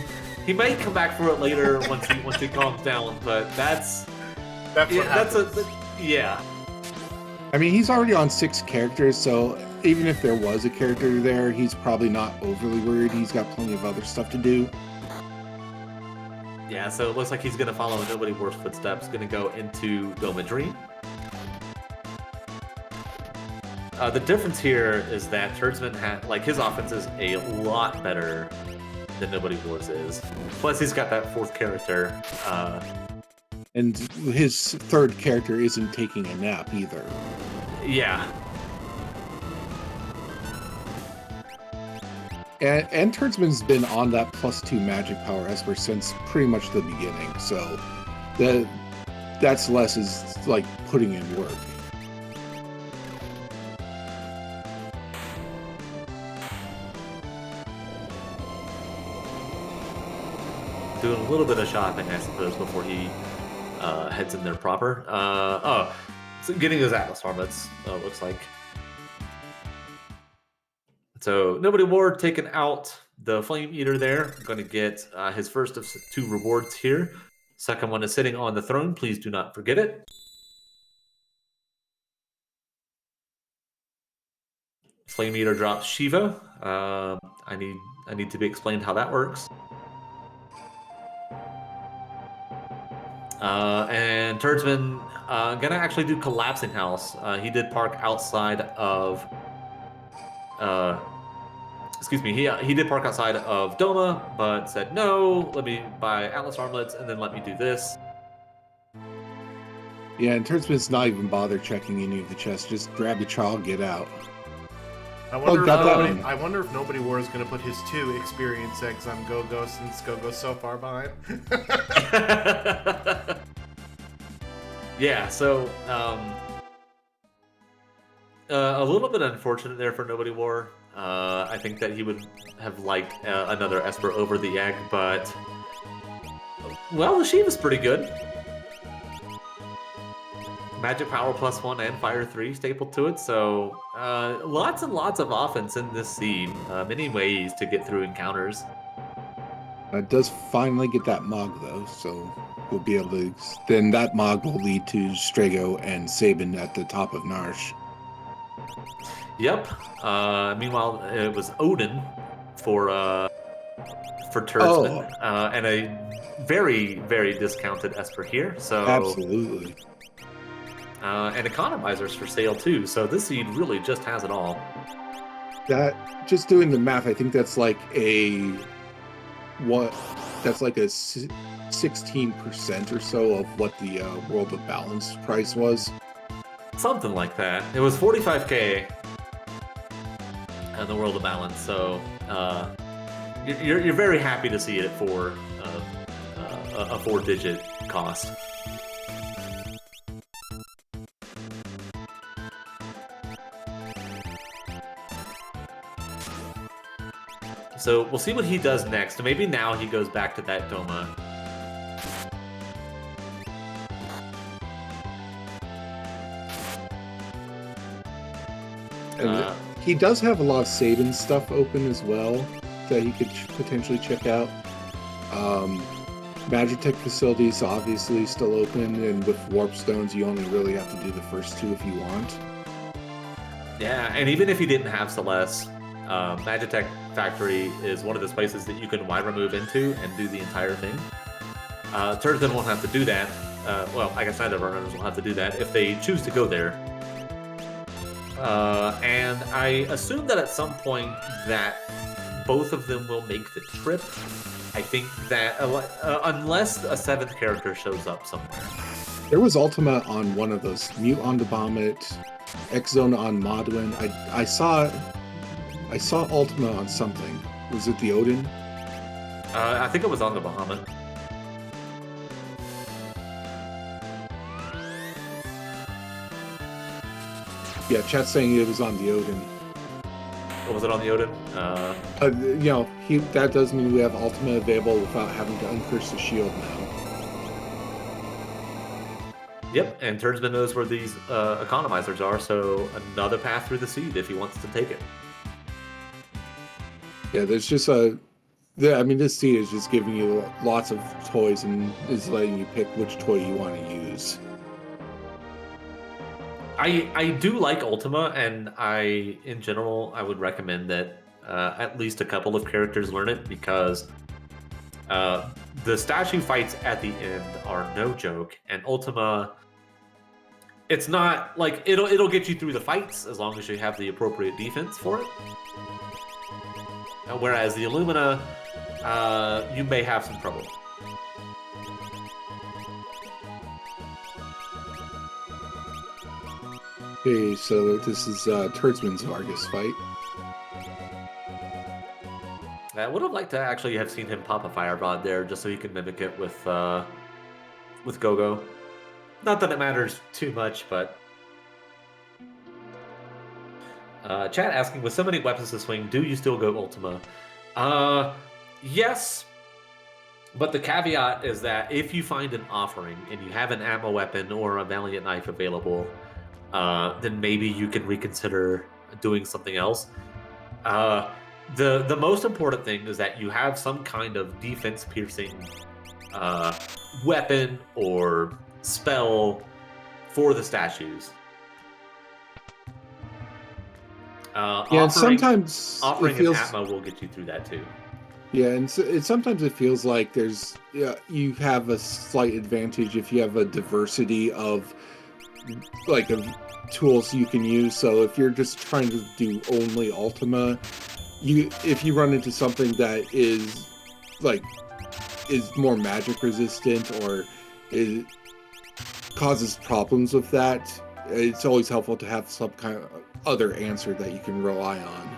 S1: he might come back for it later once he calms down, but that's
S3: what happens.
S1: Yeah.
S2: I mean, he's already on 6 characters, so even if there was a character there, he's probably not overly worried. He's got plenty of other stuff to do.
S1: Yeah, so it looks like he's going to follow Nobodywar's footsteps, going to go into Doma Dream. The difference here is that Turdsman his offense is a lot better than Nobodywar's is. Plus, he's got that 4th character.
S2: And his 3rd character isn't taking a nap either.
S1: Yeah.
S2: And Turdsman's been on that +2 magic power Esper since pretty much the beginning, so that's less is like putting in work.
S1: Doing a little bit of shopping, I suppose, before he heads in there proper. So getting his Atlas armlets, looks like. So Nobodywar taking out the Flame Eater there. Going to get his first of 2 rewards here. Second one is sitting on the throne. Please do not forget it. Flame Eater drops Shiva. I need to be explained how that works. And Turdsman gonna actually do Collapsing House. He did park outside of he did park outside of Doma, but said no, let me buy Atlas armlets and then let me do this.
S2: Yeah, and Turdsman's not even bother checking any of the chests. Just grab the child, get out.
S3: I wonder if Nobodywar is going to put his 2 experience eggs on Go-Go since Go-Go's so far behind.
S1: Yeah, so a little bit unfortunate there for Nobodywar. I think that he would have liked another Esper over the egg, but well, the Shiva's pretty good. Magic power +1 and fire 3 stapled to it, so lots and lots of offense in this seed. Many ways to get through encounters.
S2: It does finally get that Mog though, so we'll be able to. Then that Mog will lead to Strago and Sabin at the top of Narsh.
S1: Yep. Meanwhile, it was Odin for Turdsman, and a very, very discounted Esper here. So
S2: absolutely.
S1: And economizers for sale too. So this seed really just has it all.
S2: That just doing the math, I think that's like a 16% or so of what the World of Balance price was.
S1: Something like that. It was 45K in the World of Balance. So you're very happy to see it for a 4-digit cost. So we'll see what he does next. Maybe now he goes back to that Doma.
S2: And he does have a lot of Sabin stuff open as well that he could potentially check out. Magitech facilities obviously still open, and with Warp Stones you only really have to do the first 2 if you want.
S1: Yeah, and even if you didn't have Celeste, Magitech Factory is one of those places that you can wire move into and do the entire thing. Turdsman won't have to do that. Well, I guess neither of our runners will have to do that if they choose to go there. And I assume that at some point that both of them will make the trip. I think that unless a 7th character shows up somewhere.
S2: There was Ultima on one of those. Mute on the Bahamut, X-Zone on Modwin. I saw Ultima on something. Was it the Odin?
S1: I think it was on the Bahamut.
S2: Yeah, chat's saying it was on the Odin.
S1: Or was it on the Odin?
S2: That does mean we have Ultima available without having to uncurse the shield now.
S1: Yep, and turdsman knows where these economizers are, so another path through the seed if he wants to take it.
S2: Yeah, there's just this seed is just giving you lots of toys and is letting you pick which toy you want to use.
S1: I do like Ultima, and in general, I would recommend that at least a couple of characters learn it, because the statue fights at the end are no joke, and Ultima, it's not like it'll get you through the fights as long as you have the appropriate defense for it. Whereas the Illumina, you may have some trouble.
S2: Okay, so this is Turdsman's Vargas fight.
S1: I would have liked to actually have seen him pop a fire rod there, just so he could mimic it with Gogo. Not that it matters too much, but chat asking, with so many weapons to swing, do you still go Ultima? Yes, but the caveat is that if you find an offering and you have an ammo weapon or a Valiant knife available, then maybe you can reconsider doing something else. The most important thing is that you have some kind of defense-piercing weapon or spell for the statues.
S2: And sometimes
S1: offering an ammo will get you through that too.
S2: Yeah, and sometimes it feels like you have a slight advantage if you have a diversity of tools you can use. So if you're just trying to do only Ultima, if you run into something that is more magic resistant or causes problems with that, it's always helpful to have some kind of other answer that you can rely on.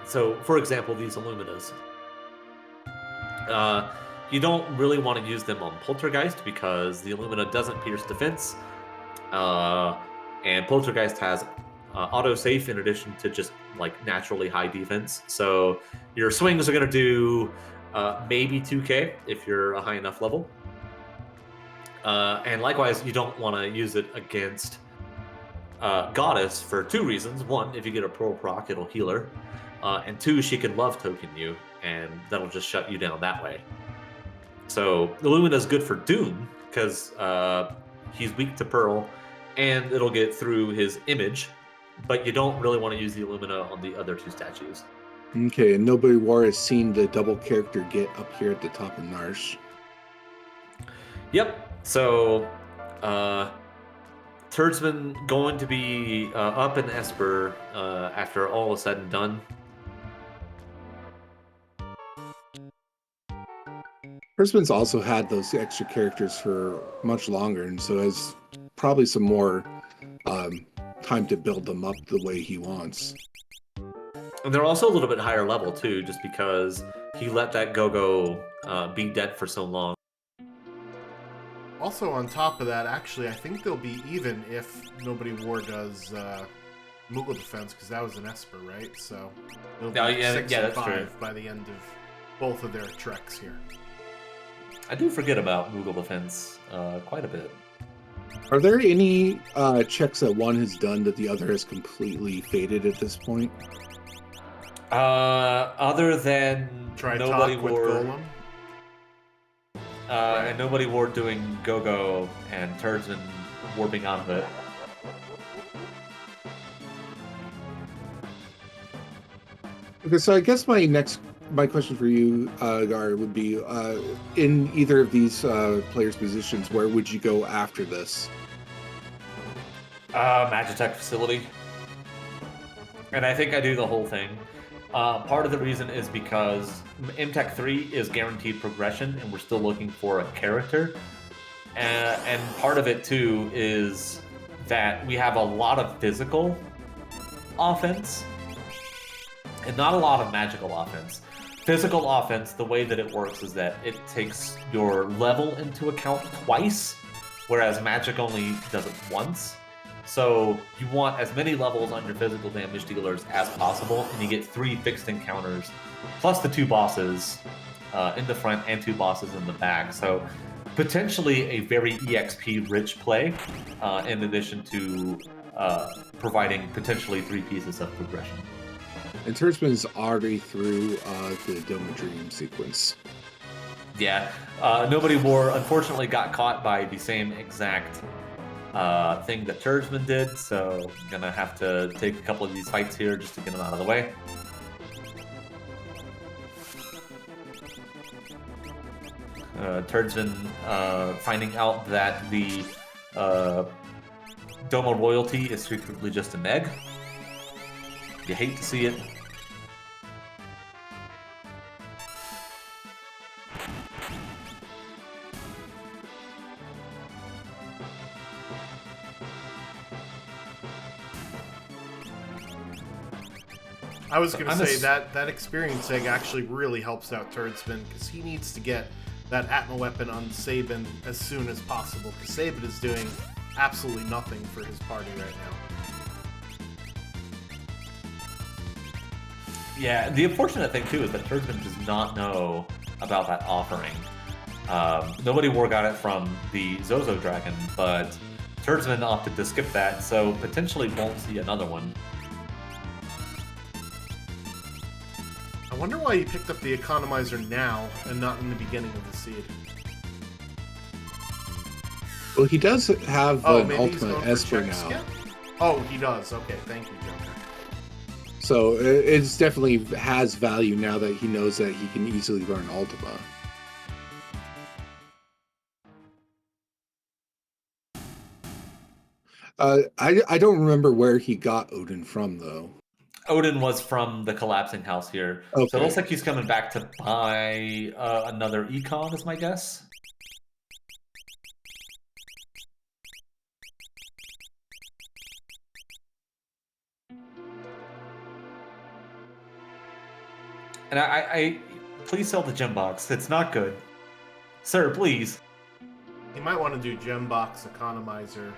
S1: So, for example, these Illuminas. You don't really want to use them on Poltergeist because the Illumina doesn't pierce defense. And Poltergeist has autosave in addition to just naturally high defense. So your swings are going to do maybe 2k if you're a high enough level. And likewise, you don't want to use it against Goddess for two reasons. One, if you get a pro proc, it'll heal her. And two, she can love token you, and that'll just shut you down that way. So Illumina's good for Doom because he's weak to Pearl, and it'll get through his image. But you don't really want to use the Illumina on the other two statues.
S2: Okay, and nobodywar has seen the double character get up here at the top of Narsh.
S1: Yep. So Turdsman going to be up in Esper after all is said and done.
S2: Turdsman's also had those extra characters for much longer, and so has probably some more time to build them up the way he wants.
S1: And they're also a little bit higher level too, just because he let that Gogo be dead for so long.
S3: Also, on top of that, actually, I think they'll be even if nobodywar does Moogle defense, because that was an Esper, right? So they'll be 6 and 5 true. By the end of both of their treks here.
S1: I do forget about Moogle defense quite a bit.
S2: Are there any checks that one has done that the other has completely faded at this point?
S1: Other than
S3: nobodywar,
S1: and nobodywar doing Gogo and Turdsman warping onto it.
S2: Okay, so I guess my question for you, Gar, would be in either of these players' positions, where would you go after this?
S1: Magitech facility. And I think I do the whole thing. Part of the reason is because MTech 3 is guaranteed progression, and we're still looking for a character. And part of it, too, is that we have a lot of physical offense and not a lot of magical offense. Physical offense, the way that it works is that it takes your level into account twice, whereas magic only does it once. So you want as many levels on your physical damage dealers as possible, and you get 3 fixed encounters, plus the 2 bosses in the front and 2 bosses in the back. So potentially a very EXP-rich play, in addition to providing potentially 3 pieces of progression.
S2: And Turdsman is already through the Dome of Dream sequence.
S1: Yeah, nobodywar unfortunately got caught by the same exact thing that turdsman did, so I'm gonna have to take a couple of these fights here just to get them out of the way. Turdsman finding out that the Domo royalty is secretly just an egg. You hate to see it.
S3: I was going to say that experience egg actually really helps out Turdsman, because he needs to get that Atma weapon on Sabin as soon as possible, because Sabin is doing absolutely nothing for his party right now.
S1: Yeah, the unfortunate thing too is that Turdsman does not know about that offering. Nobodywar got it from the Zozo Dragon, but Turdsman opted to skip that, so potentially won't see another one.
S3: I wonder why he picked up the economizer now and not in the beginning of the seed.
S2: Well, he does have an ultimate Esper now.
S3: Skip? Oh, he does. Okay, thank you, Joker.
S2: So it definitely has value now that he knows that he can easily learn Ultima. I don't remember where he got Odin from, though.
S1: Odin was from the collapsing house here.
S2: Okay.
S1: So it looks like he's coming back to buy another econ, is my guess. And I please sell the gem box. It's not good. Sir, please.
S3: He might want to do gem box economizer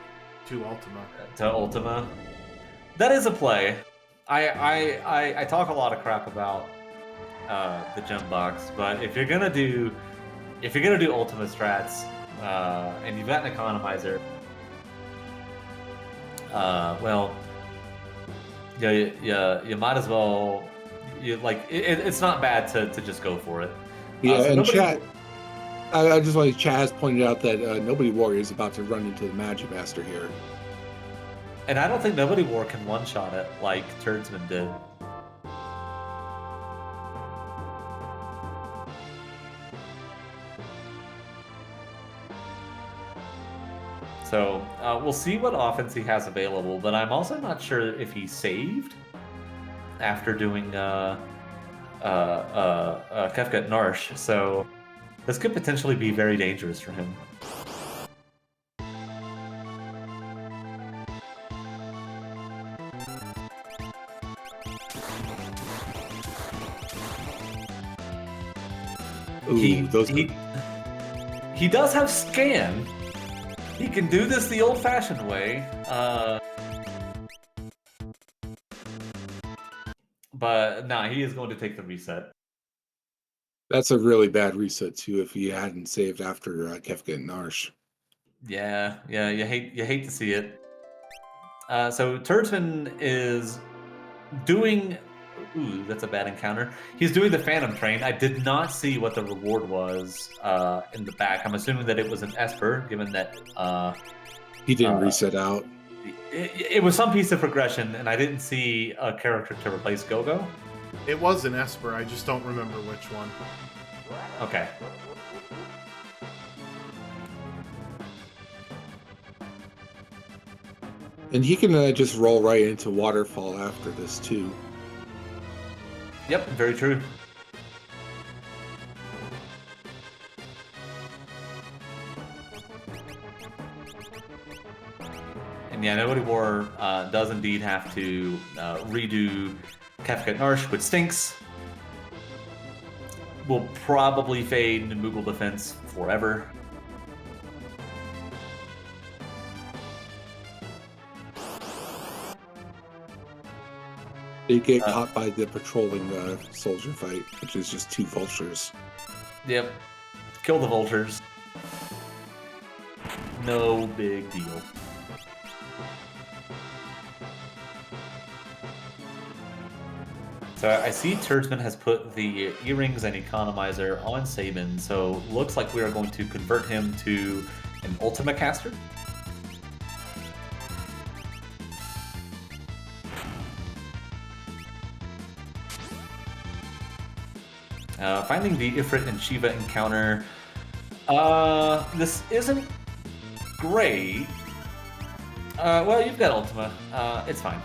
S3: to Ultima.
S1: To Ultima. That is a play. I talk a lot of crap about the gem box, but if you're gonna do Ultima strats, and you've got an economizer, well, you might as well. It's not bad to just go for it.
S2: Yeah, and chat. I just want to. Chad has pointed out that nobodywar is about to run into the Magic Master here.
S1: And I don't think nobodywar can one-shot it like Turdsman did. So we'll see what offense he has available, but I'm also not sure if he saved after doing Kefka Narsh. So this could potentially be very dangerous for him.
S2: Ooh,
S1: he does have scan. He can do this the old-fashioned way. But nah, he is going to take the reset.
S2: That's a really bad reset too. If he hadn't saved after Kefka and Narsh.
S1: Yeah, you hate to see it. So Turdsman is doing. Ooh, that's a bad encounter. He's doing the Phantom Train. I did not see what the reward was in the back. I'm assuming that it was an Esper, given that
S2: he didn't reset out.
S1: It was some piece of progression, and I didn't see a character to replace Gogo.
S3: It was an Esper. I just don't remember which one.
S1: Okay.
S2: And he can just roll right into Waterfall after this too.
S1: Yep, very true. And yeah, nobodywar does indeed have to redo Kefka Narsh, which stinks. Will probably fade into Moogle defense forever.
S2: They get caught by the patrolling soldier fight, which is just 2 vultures.
S1: Yep. Kill the vultures. No big deal. So I see Turdsman has put the earrings and economizer on Sabin, so looks like we are going to convert him to an Ultima caster. Finding the Ifrit and Shiva encounter. This isn't great. Well, you've got Ultima. It's fine.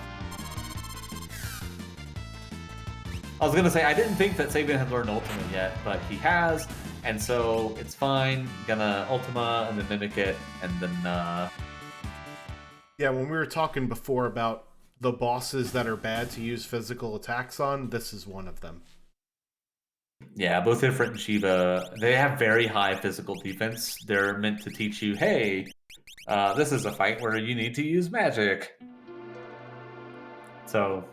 S1: I was gonna say, I didn't think that Sabin had learned Ultima yet, but he has, and so it's fine. Gonna Ultima and then mimic it, and then
S3: Yeah, when we were talking before about the bosses that are bad to use physical attacks on, this is one of them.
S1: yeah, both Ifrit and Shiva, they have very high physical defense. They're meant to teach you, hey, this is a fight where you need to use magic. So,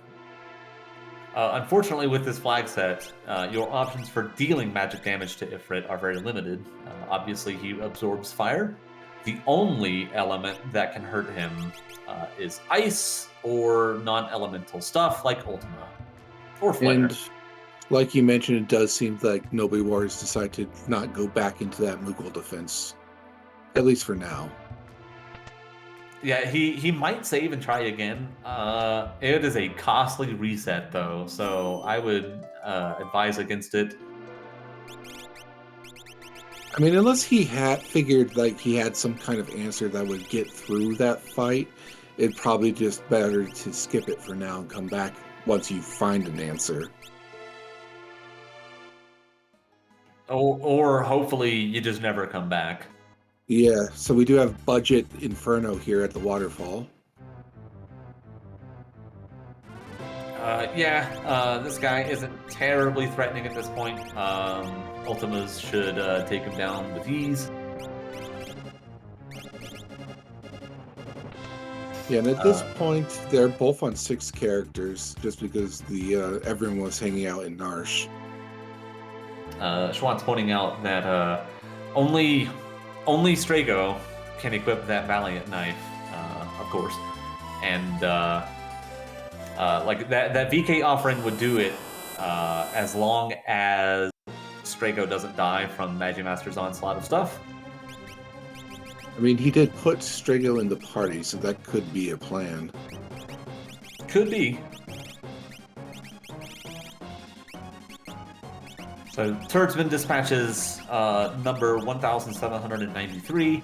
S1: unfortunately, with this flag set, your options for dealing magic damage to Ifrit are very limited. Obviously, he absorbs fire. The only element that can hurt him is ice or non-elemental stuff like Ultima or Flare.
S2: And like you mentioned, it does seem like nobodywar has decided to not go back into that Mughal defense, at least for now.
S1: Yeah, he might save and try again. It is a costly reset, though, so I would advise against it.
S2: I mean, unless he had figured like he had some kind of answer that would get through that fight, it'd probably just better to skip it for now and come back once you find an answer.
S1: Or hopefully you just never come back.
S2: Yeah, so we do have budget Inferno here at the waterfall.
S1: This guy isn't terribly threatening at this point. Ultimas should take him down with ease.
S2: Yeah, and at this point, they're both on 6 characters, just because the everyone was hanging out in Narsh.
S1: Schwant's pointing out that only Strago can equip that Valiant knife, of course, and like that VK offering would do it as long as Strago doesn't die from Magimaster's onslaught of stuff.
S2: I mean, he did put Strago in the party, so that could be a plan.
S1: Could be. So Turdsman dispatches number 1793.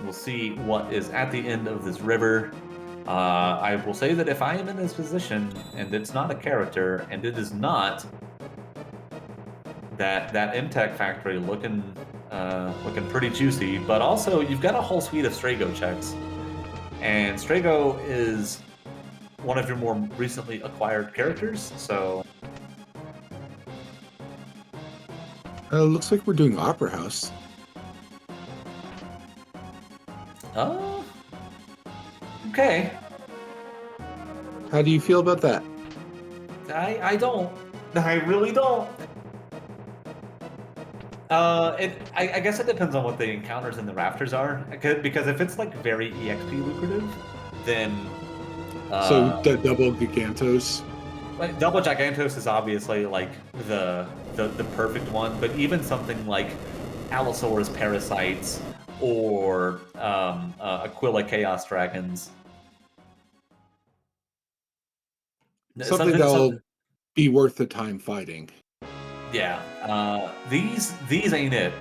S1: We'll see what is at the end of this river. I will say that if I am in this position and it's not a character and it is not that MTech factory looking pretty juicy, but also you've got a whole suite of Strago checks, and Strago is one of your more recently acquired characters, so.
S2: Looks like we're doing Opera House.
S1: Oh. Okay.
S2: How do you feel about that?
S1: I don't. I really don't. I guess it depends on what the encounters in the rafters are. Because if it's like very EXP lucrative, then.
S2: So the double Gigantos.
S1: Like, double Gigantos is obviously like the perfect one, but even something like Allosaurus Parasites or Aquila Chaos Dragons.
S2: Something that'll be worth the time fighting.
S1: Yeah, these ain't it.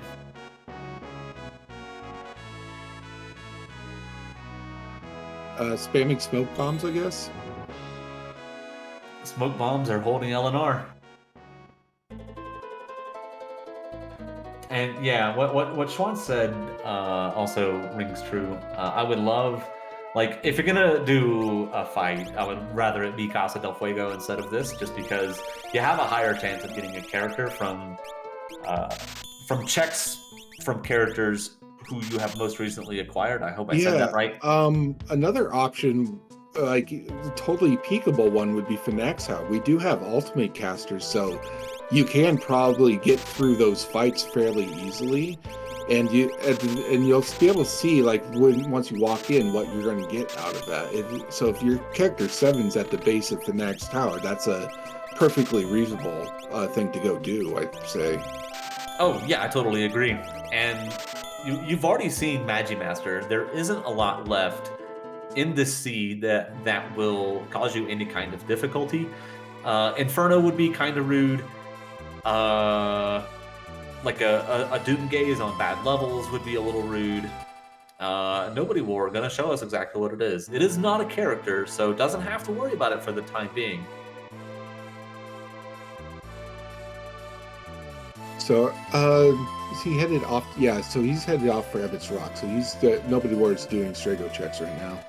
S2: Spamming smoke bombs, I guess.
S1: Smoke bombs are holding LNR. And yeah, what Schwan said also rings true. I would love, like, if you're gonna do a fight, I would rather it be Casa del Fuego instead of this, just because you have a higher chance of getting a character from checks from characters who you have most recently acquired. I hope I said that right.
S2: Another option like the totally peekable one would be Finaxhow. We do have ultimate casters, so you can probably get through those fights fairly easily, and you'll be able to see like once you walk in what you're going to get out of that. So if your character 7's at the base of Finax Tower, that's a perfectly reasonable thing to go do, I'd say.
S1: Oh yeah, I totally agree. And you've already seen Magimaster. There isn't a lot left in this seed that will cause you any kind of difficulty. Inferno would be kind of rude. Like a Doom Gaze on bad levels would be a little rude. Nobodywar gonna show us exactly what it is. It is not a character, so doesn't have to worry about it for the time being.
S2: So, is he headed off? Yeah, so he's headed off for Ebbett's Rock. So Nobodywar is doing Strago checks right now.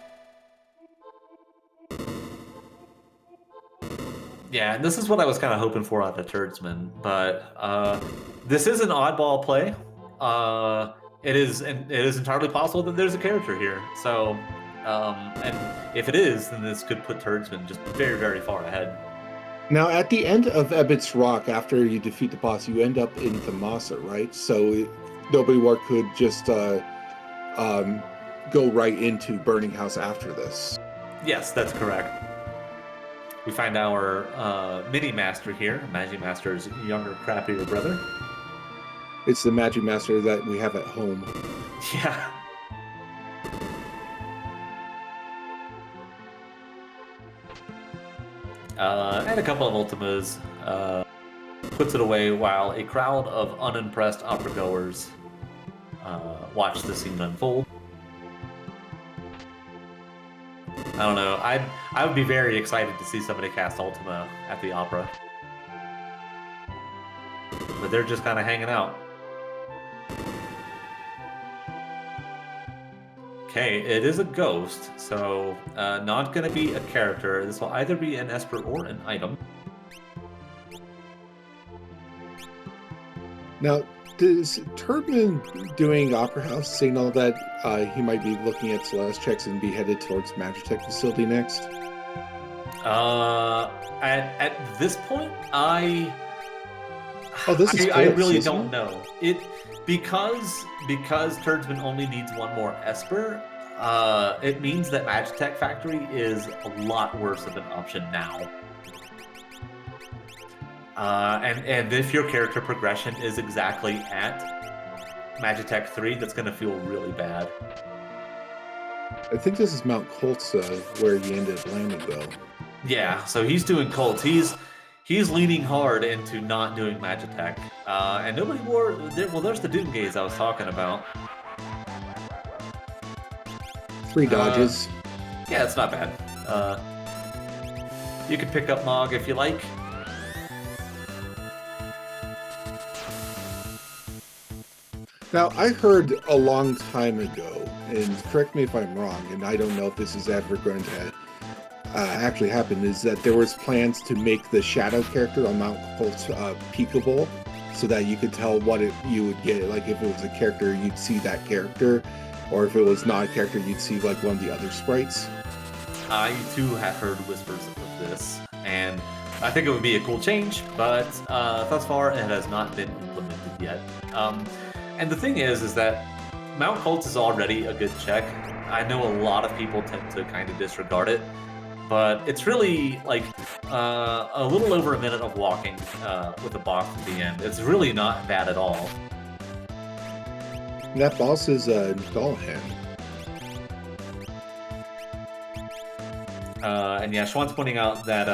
S1: Yeah, and this is what I was kind of hoping for out of Turdsman, but this is an oddball play. It is entirely possible that there's a character here. So, and if it is, then this could put Turdsman just very, very far ahead.
S2: Now, at the end of Ebbett's Rock, after you defeat the boss, you end up in Thamasa, right? So Nobodywar could just go right into Burning House after this.
S1: Yes, that's correct. We find our mini-master here, Magimaster's younger, crappier brother.
S2: It's the Magimaster that we have at home.
S1: Yeah. And a couple of Ultimas. Puts it away while a crowd of unimpressed opera-goers watch the scene unfold. I don't know. I would be very excited to see somebody cast Ultima at the opera. But they're just kind of hanging out. Okay, it is a ghost, so not going to be a character. This will either be an Esper or an item.
S2: Now, does Turdsman doing Opera House signal that he might be looking at Celeste checks and be headed towards Magitech facility next?
S1: At this point, I really don't know. Because Turdsman only needs one more Esper, it means that Magitech Factory is a lot worse of an option now. And if your character progression is exactly at Magitech 3, that's going to feel really bad.
S2: I think this is Mount Colt's where he ended up landing, though.
S1: Yeah, so he's doing Colt. He's leaning hard into not doing Magitech. And Nobodywar, there's the Doom Gaze I was talking about.
S2: 3 dodges.
S1: Yeah, it's not bad. You can pick up Mog if you like.
S2: Now, I heard a long time ago, and correct me if I'm wrong, and I don't know if this is ever going to actually happen, is that there was plans to make the shadow character on Mount Colt peekable, so that you could tell what you would get. Like if it was a character, you'd see that character, or if it was not a character, you'd see like one of the other sprites.
S1: I too have heard whispers of this, and I think it would be a cool change, but thus far it has not been implemented yet. And the thing is that Mount Colt is already a good check. I know a lot of people tend to kind of disregard it, but it's really like a little over a minute of walking with a boss at the end. It's really not bad at all.
S2: And that boss is Dullahan.
S1: And yeah, Schwann's pointing out that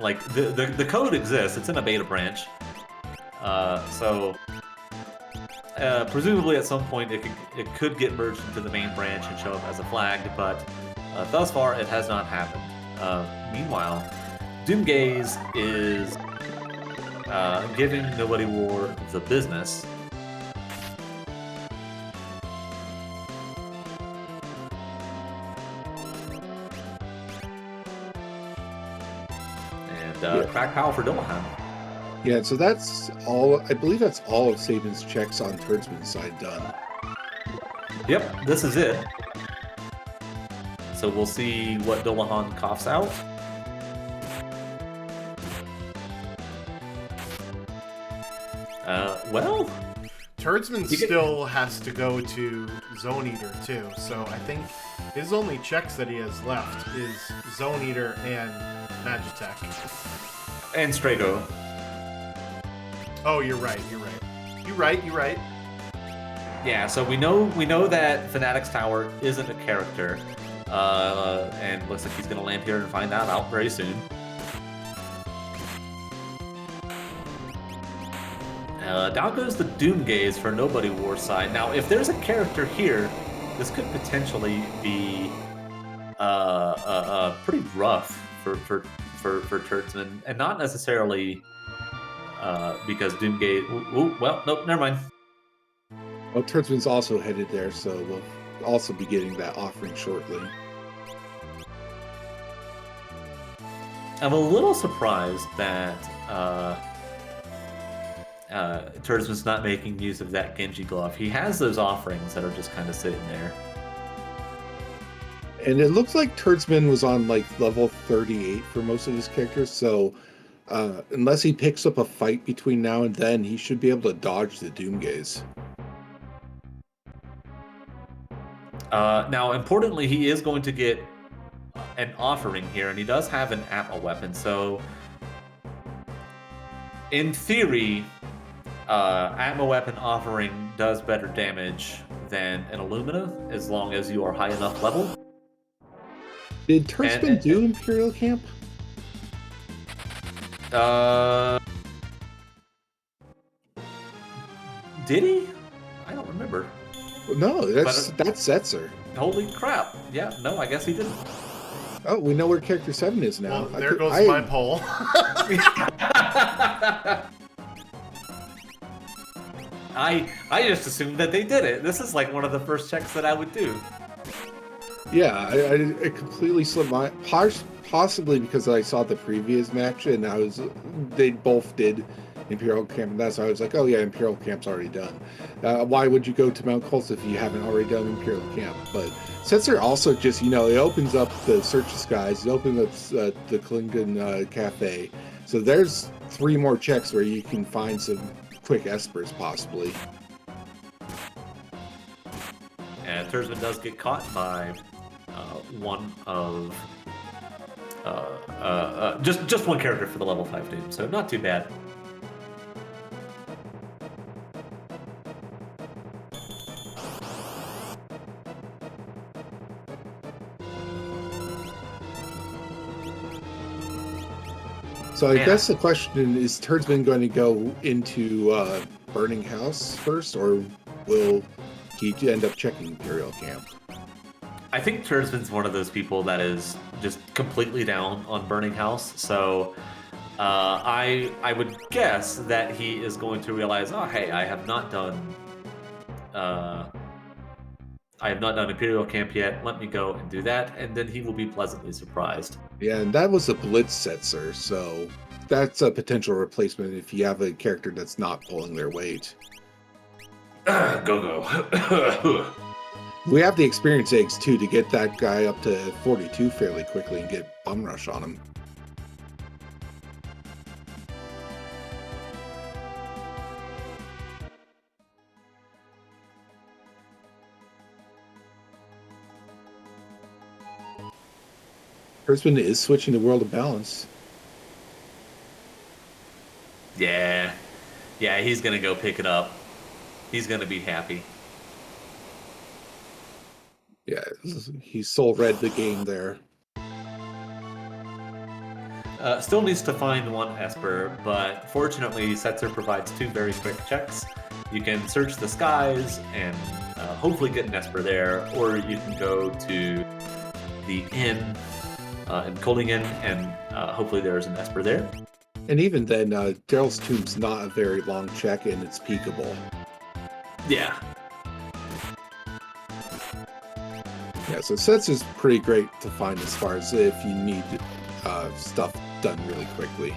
S1: like the code exists. It's in a beta branch, so. Presumably at some point it could get merged into the main branch and show up as a flag, but thus far it has not happened. Meanwhile, Doom Gaze is giving Nobodywar the business. And crack power for Dullahan.
S2: Yeah, so that's all. I believe that's all of Saban's checks on Turdsman's side done.
S1: Yep, this is it. So we'll see what Dullahan coughs out. Well,
S3: Turdsman still has to go to Zone Eater too, so I think his only checks that he has left is Zone Eater and Magitech.
S1: And Strago.
S3: Oh, you're right. You're right.
S1: Yeah, so we know that Fanatic's Tower isn't a character, and looks like he's going to land here and find that out very soon. Down goes the Doomgaze for nobodywar side. Now, if there's a character here, this could potentially be pretty rough for Turdsman, and not necessarily because Doomgaze. Well, nope, never mind.
S2: Well, Turdsman's also headed there, so we'll also be getting that offering shortly.
S1: I'm a little surprised that Turdsman's not making use of that Genji glove. He has those offerings that are just kind of sitting there.
S2: And it looks like Turdsman was on like level 38 for most of his characters, so unless he picks up a fight between now and then, he should be able to dodge the Doomgaze.
S1: Now, importantly, he is going to get an offering here, and he does have an Atma weapon, so in theory, Atma weapon offering does better damage than an Illumina, as long as you are high enough level.
S2: Did Turdsman do Imperial Camp?
S1: Did he? I don't remember.
S2: No, that's Setzer.
S1: Holy crap. Yeah, no, I guess he didn't.
S2: Oh, we know where Character 7 is now.
S3: Well, there goes my poll.
S1: I just assumed that they did it. This is like one of the first checks that I would do.
S2: Yeah, I completely slipped my... Possibly because I saw the previous match and they both did Imperial Camp, and that's why I was like, oh yeah, Imperial Camp's already done. Why would you go to Mount Colts if you haven't already done Imperial Camp? But Setzer also just, it opens up the Search the Skies, it opens up the Klingon Cafe. So there's 3 more checks where you can find some quick espers, possibly.
S1: And Turdsman does get caught by one of... just one character for the level 5 Doom, so not too bad.
S2: So I guess the question is Turdsman going to go into Burning House first, or will he end up checking Imperial Camp?
S1: I think Turdsman's one of those people that is just completely down on Burning House, so I would guess that he is going to realize, oh hey, I have not done Imperial Camp yet. Let me go and do that, and then he will be pleasantly surprised.
S2: Yeah, and that was a Blitz Setzer, so that's a potential replacement if you have a character that's not pulling their weight.
S1: Go.
S2: We have the experience eggs too to get that guy up to 42 fairly quickly and get Bum Rush on him. Turdsman is switching to World of Balance.
S1: Yeah, he's gonna go pick it up. He's gonna be happy.
S2: Yeah, he soul read the game there.
S1: Still needs to find one Esper, but fortunately Setzer provides 2 very quick checks. You can search the skies and hopefully get an Esper there, or you can go to the inn in Kohlingen and hopefully there's an Esper there.
S2: And even then, Daryl's Tomb's not a very long check and it's peekable.
S1: Yeah.
S2: Yeah, so Sets is pretty great to find as far as if you need stuff done really quickly.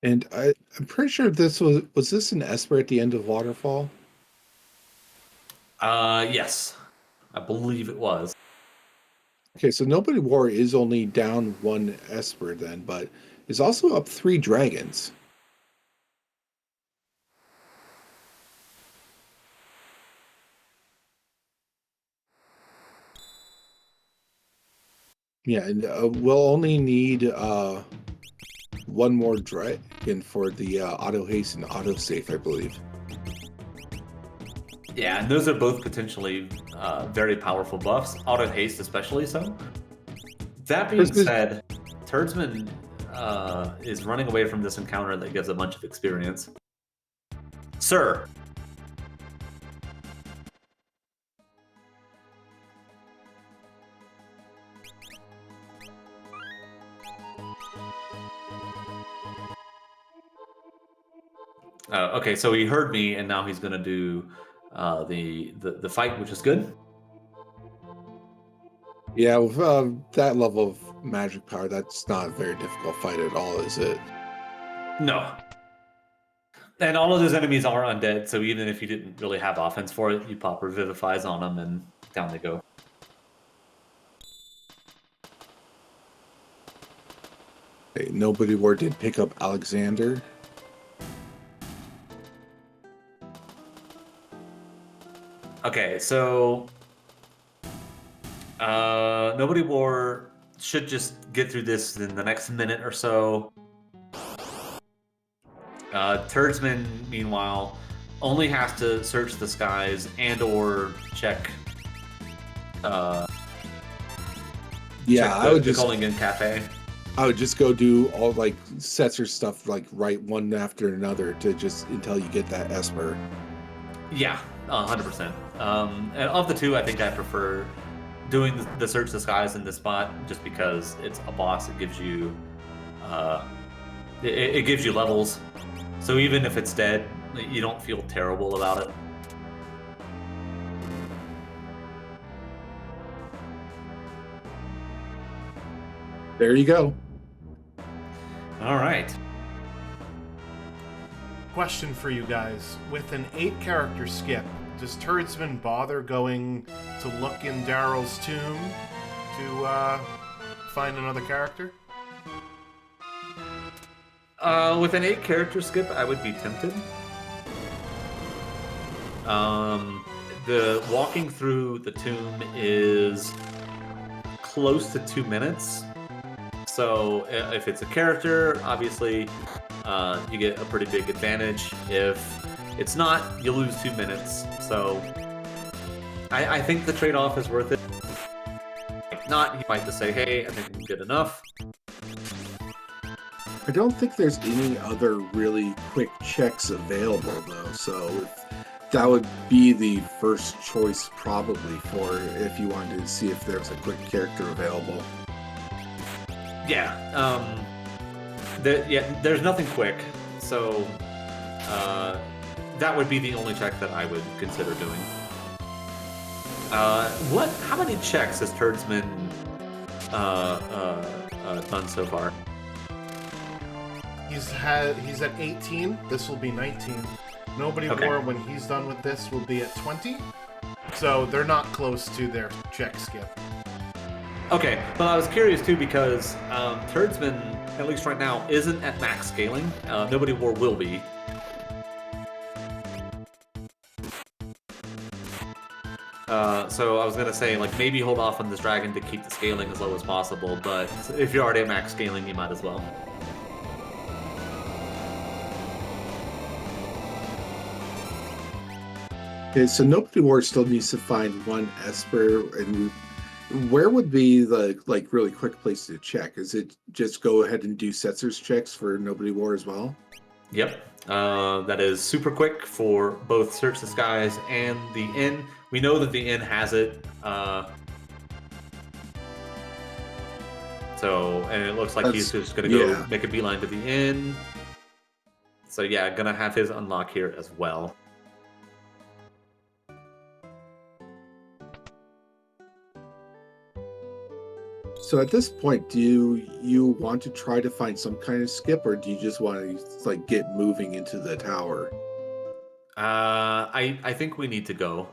S2: And I'm pretty sure this was this an Esper at the end of Waterfall?
S1: Yes, I believe it was.
S2: Okay, so Nobody War is only down one Esper then, but is also up 3 dragons. Yeah, and we'll only need one more dragon for the auto haste and auto safe, I believe.
S1: Yeah, and those are both potentially very powerful buffs. Auto haste, especially so. That being said, Turdsman is running away from this encounter that gives a bunch of experience. Sir. Okay, so he heard me, and now he's going to do the fight, which is good.
S2: Yeah, with that level of magic power, that's not a very difficult fight at all, is it?
S1: No. And all of those enemies are undead, so even if you didn't really have offense for it, you pop Revivifies on them, and down they go.
S2: Okay, Nobody War did pick up Alexander.
S1: Okay, so Nobody War should just get through this in the next minute or so. Turdsman, meanwhile, only has to search the skies and or check.
S2: Yeah,
S1: check
S2: I would just
S1: Cullingan Cafe.
S2: I would just go do all like Setzer stuff, like right one after another to just until you get that Esper.
S1: Yeah, 100%. And of the two, I think I prefer doing the search the skies in this spot, just because it's a boss. It gives you, it gives you levels. So even if it's dead, you don't feel terrible about it.
S2: There you go.
S1: All right.
S3: Question for you guys. With an 8-character skip, does Turdsman bother going to look in Daryl's tomb to find another character?
S1: With an 8-character skip, I would be tempted. The walking through the tomb is close to 2 minutes. So if it's a character, obviously you get a pretty big advantage. If it's not, you lose 2 minutes. So I think the trade-off is worth it. If not, he might just say, hey, I think I'm good enough.
S2: I don't think there's any other really quick checks available though, so that would be the first choice probably for if you wanted to see if there's a quick character available.
S1: Yeah, there's nothing quick, so that would be the only check that I would consider doing. How many checks has Turdsman done so far?
S3: He's at 18. This will be 19. Nobody War, when he's done with this, will be at 20. So they're not close to their check skip.
S1: Okay, well, I was curious too because Turdsman, at least right now, isn't at max scaling. Nobody War will be. So I was gonna say, like, maybe hold off on this dragon to keep the scaling as low as possible, but if you're already at max scaling, you might as well.
S2: Okay, so Nobody War still needs to find one Esper, and where would be the like really quick place to check? Is it just go ahead and do Setzer's checks for Nobody War as well?
S1: Yep. That is super quick for both Search the Skies and the Inn. We know that the Inn has it. And it looks like he's just going to go make a beeline to the Inn. So yeah, gonna have his unlock here as well.
S2: So at this point, do you want to try to find some kind of skip, or do you just want to like get moving into the tower?
S1: I think we need to go.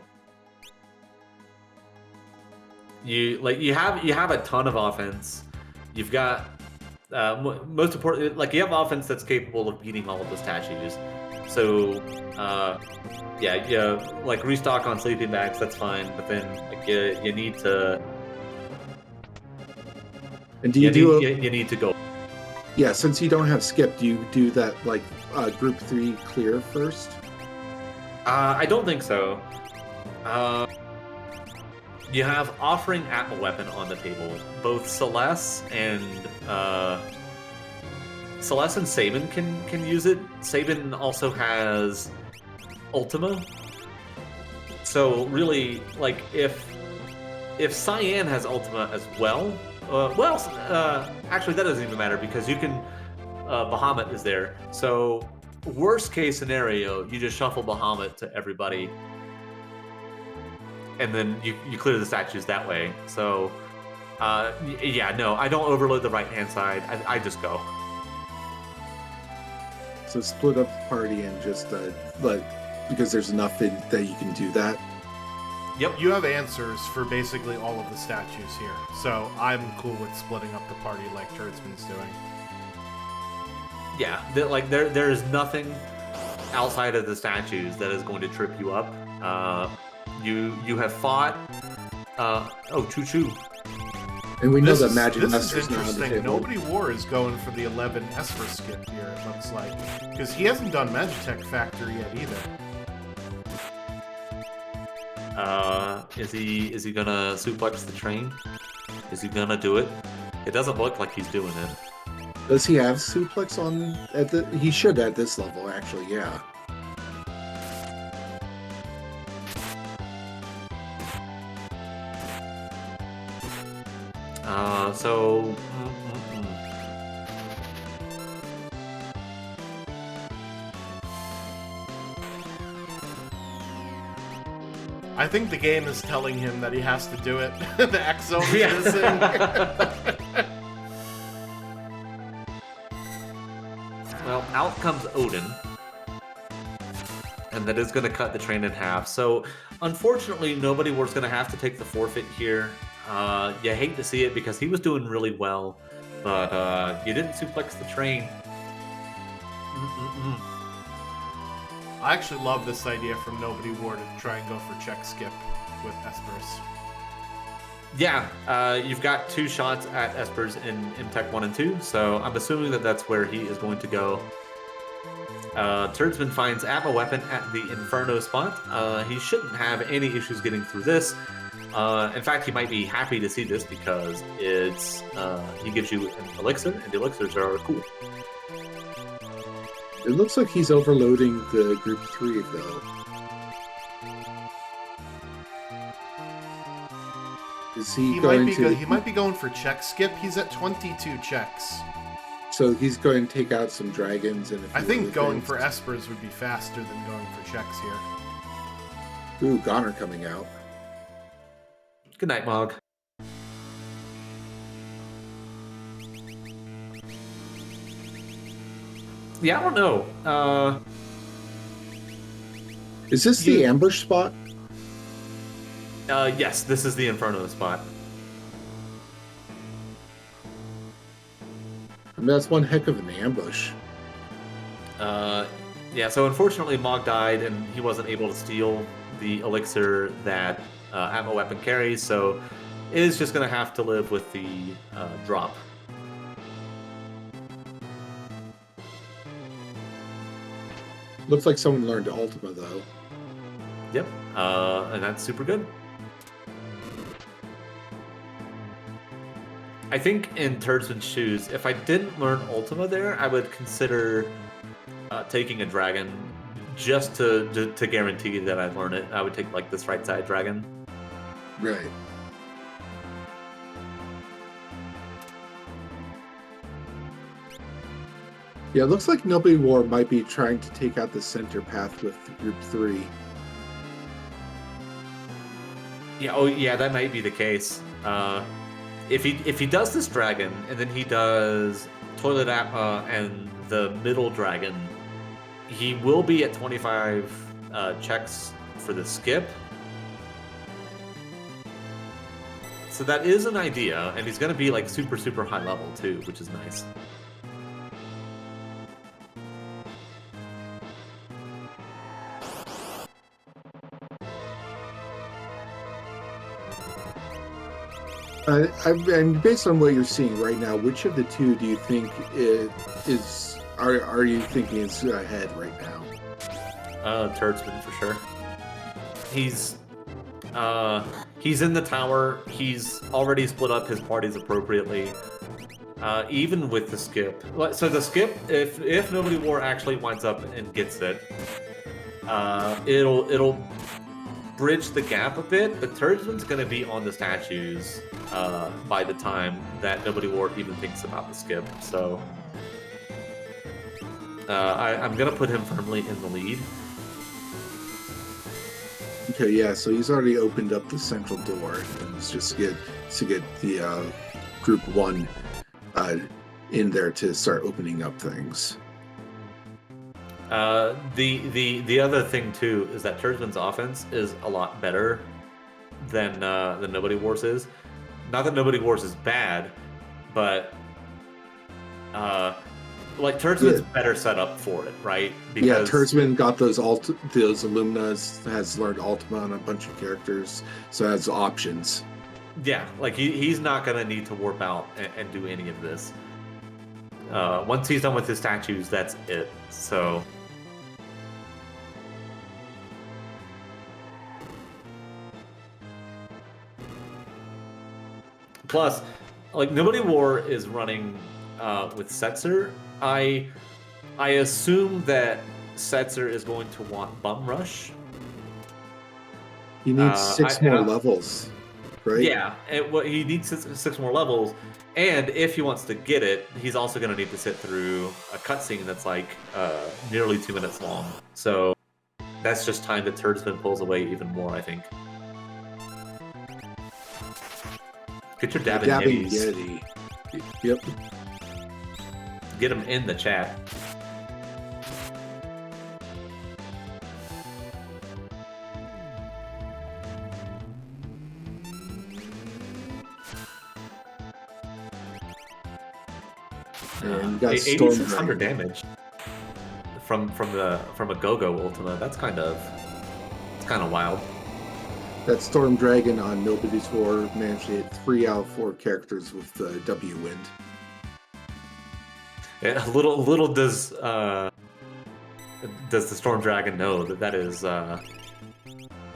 S1: You have a ton of offense. You've got most important, like you have offense that's capable of beating all of the statues. So yeah, like restock on sleeping bags, that's fine. But then like you need to.
S2: And do you
S1: need to go.
S2: Yeah, since you don't have skip, do you do that like group 3 clear first?
S1: I don't think so. You have offering Atma weapon on the table. Both Celeste and Sabin can use it. Sabin also has Ultima. So really, like if Cyan has Ultima as well, actually that doesn't even matter because you can. Bahamut is there. So worst case scenario, you just shuffle Bahamut to everybody, and then you clear the statues that way. So yeah, no, I don't overload the right hand side. I just go.
S2: So split up the party and just like because there's enough that you can do that.
S3: Yep, you have answers for basically all of the statues here, so I'm cool with splitting up the party like Turdsman's doing.
S1: Yeah, like there is nothing outside of the statues that is going to trip you up. You have fought. Choo.
S2: And we know that Magic
S3: This
S2: Master's
S3: is
S2: not on the
S3: interesting.
S2: table.
S3: Nobodywar is going for the 11 Esper skip here, it looks like. Because he hasn't done Magitech Factory yet either.
S1: Is he gonna suplex the train? Is he gonna do it? It doesn't look like he's doing it.
S2: Does he have suplex on at the? He should at this level, actually. Yeah.
S1: So.
S3: I think the game is telling him that he has to do it. The X Zone is
S1: Yeah.
S3: missing.
S1: Well, out comes Odin. And that is going to cut the train in half. So, unfortunately, Nobodywar's going to have to take the forfeit here. You hate to see it because he was doing really well. But you didn't suplex the train.
S3: I actually love this idea from Nobodywar to try and go for check skip with Espers.
S1: Yeah, you've got 2 shots at Espers in Tech 1 and 2, so I'm assuming that that's where he is going to go. Turdsman finds Atma weapon at the Inferno spot. He shouldn't have any issues getting through this. In fact, he might be happy to see this because it's he gives you an elixir, and the elixirs are cool.
S2: It looks like he's overloading the group 3 though. Is he going to?
S3: He might be going for check skip. He's at 22 checks.
S2: So he's going to take out some dragons and.
S3: I think going for Espers would be faster than going for checks here.
S2: Ooh, Goner coming out.
S1: Good night, Mog. Yeah, I don't know.
S2: Is this the ambush spot?
S1: Yes, this is the Inferno spot.
S2: I mean, that's one heck of an ambush.
S1: Yeah, so unfortunately Mog died and he wasn't able to steal the elixir that Atma weapon carries, so it is just going to have to live with the drop.
S2: Looks like someone learned Ultima, though.
S1: Yep, and that's super good. I think in Turdsman's shoes, if I didn't learn Ultima there, I would consider taking a dragon just to guarantee that I learn it. I would take like this right side dragon.
S2: Right. Yeah, it looks like Nobodywar might be trying to take out the center path with Group 3.
S1: Yeah, oh yeah, that might be the case. if he does this dragon and then he does Toilet Atma and the middle dragon, he will be at 25 checks for the skip. So that is an idea, and he's going to be like super, super high level too, which is nice.
S2: And based on what you're seeing right now, which of the two do you think are you thinking is ahead right now?
S1: Turdsman for sure. He's in the tower. He's already split up his parties appropriately. Even with the skip. So the skip, if Nobody War actually winds up and gets it, it'll bridge the gap a bit, but Turdsman's going to be on the statues by the time that Nobody War even thinks about the skip. So I'm going to put him firmly in the lead.
S2: Okay, yeah, so he's already opened up the central door, and it's just to get the group 1 in there to start opening up things.
S1: The other thing too is that Turdsman's offense is a lot better than Nobody Wars is. Not that Nobody Wars is bad, but like Turdsman's better set up for it, right?
S2: Because Turdsman got those Illuminas, has learned Ultima on a bunch of characters, so has options.
S1: Yeah, like he's not gonna need to warp out and do any of this. Once he's done with his statues, that's it. So. Plus, like Nobody War is running with Setzer. I assume that Setzer is going to want Bum Rush.
S2: He needs 6 more levels, right?
S1: Yeah, he needs 6 more levels, and if he wants to get it, he's also going to need to sit through a cutscene that's like nearly 2 minutes long. So that's just time that Turdsman pulls away even more, I think. Get your dabbing Yetis.
S2: Yep.
S1: Get him in the chat.
S2: And you got
S1: 8,600 damage from a go-go Ultima. That's kind of wild.
S2: That Storm Dragon on Nobody's War managed to hit 3 out of 4 characters with the W wind.
S1: Yeah, little does the Storm Dragon know that is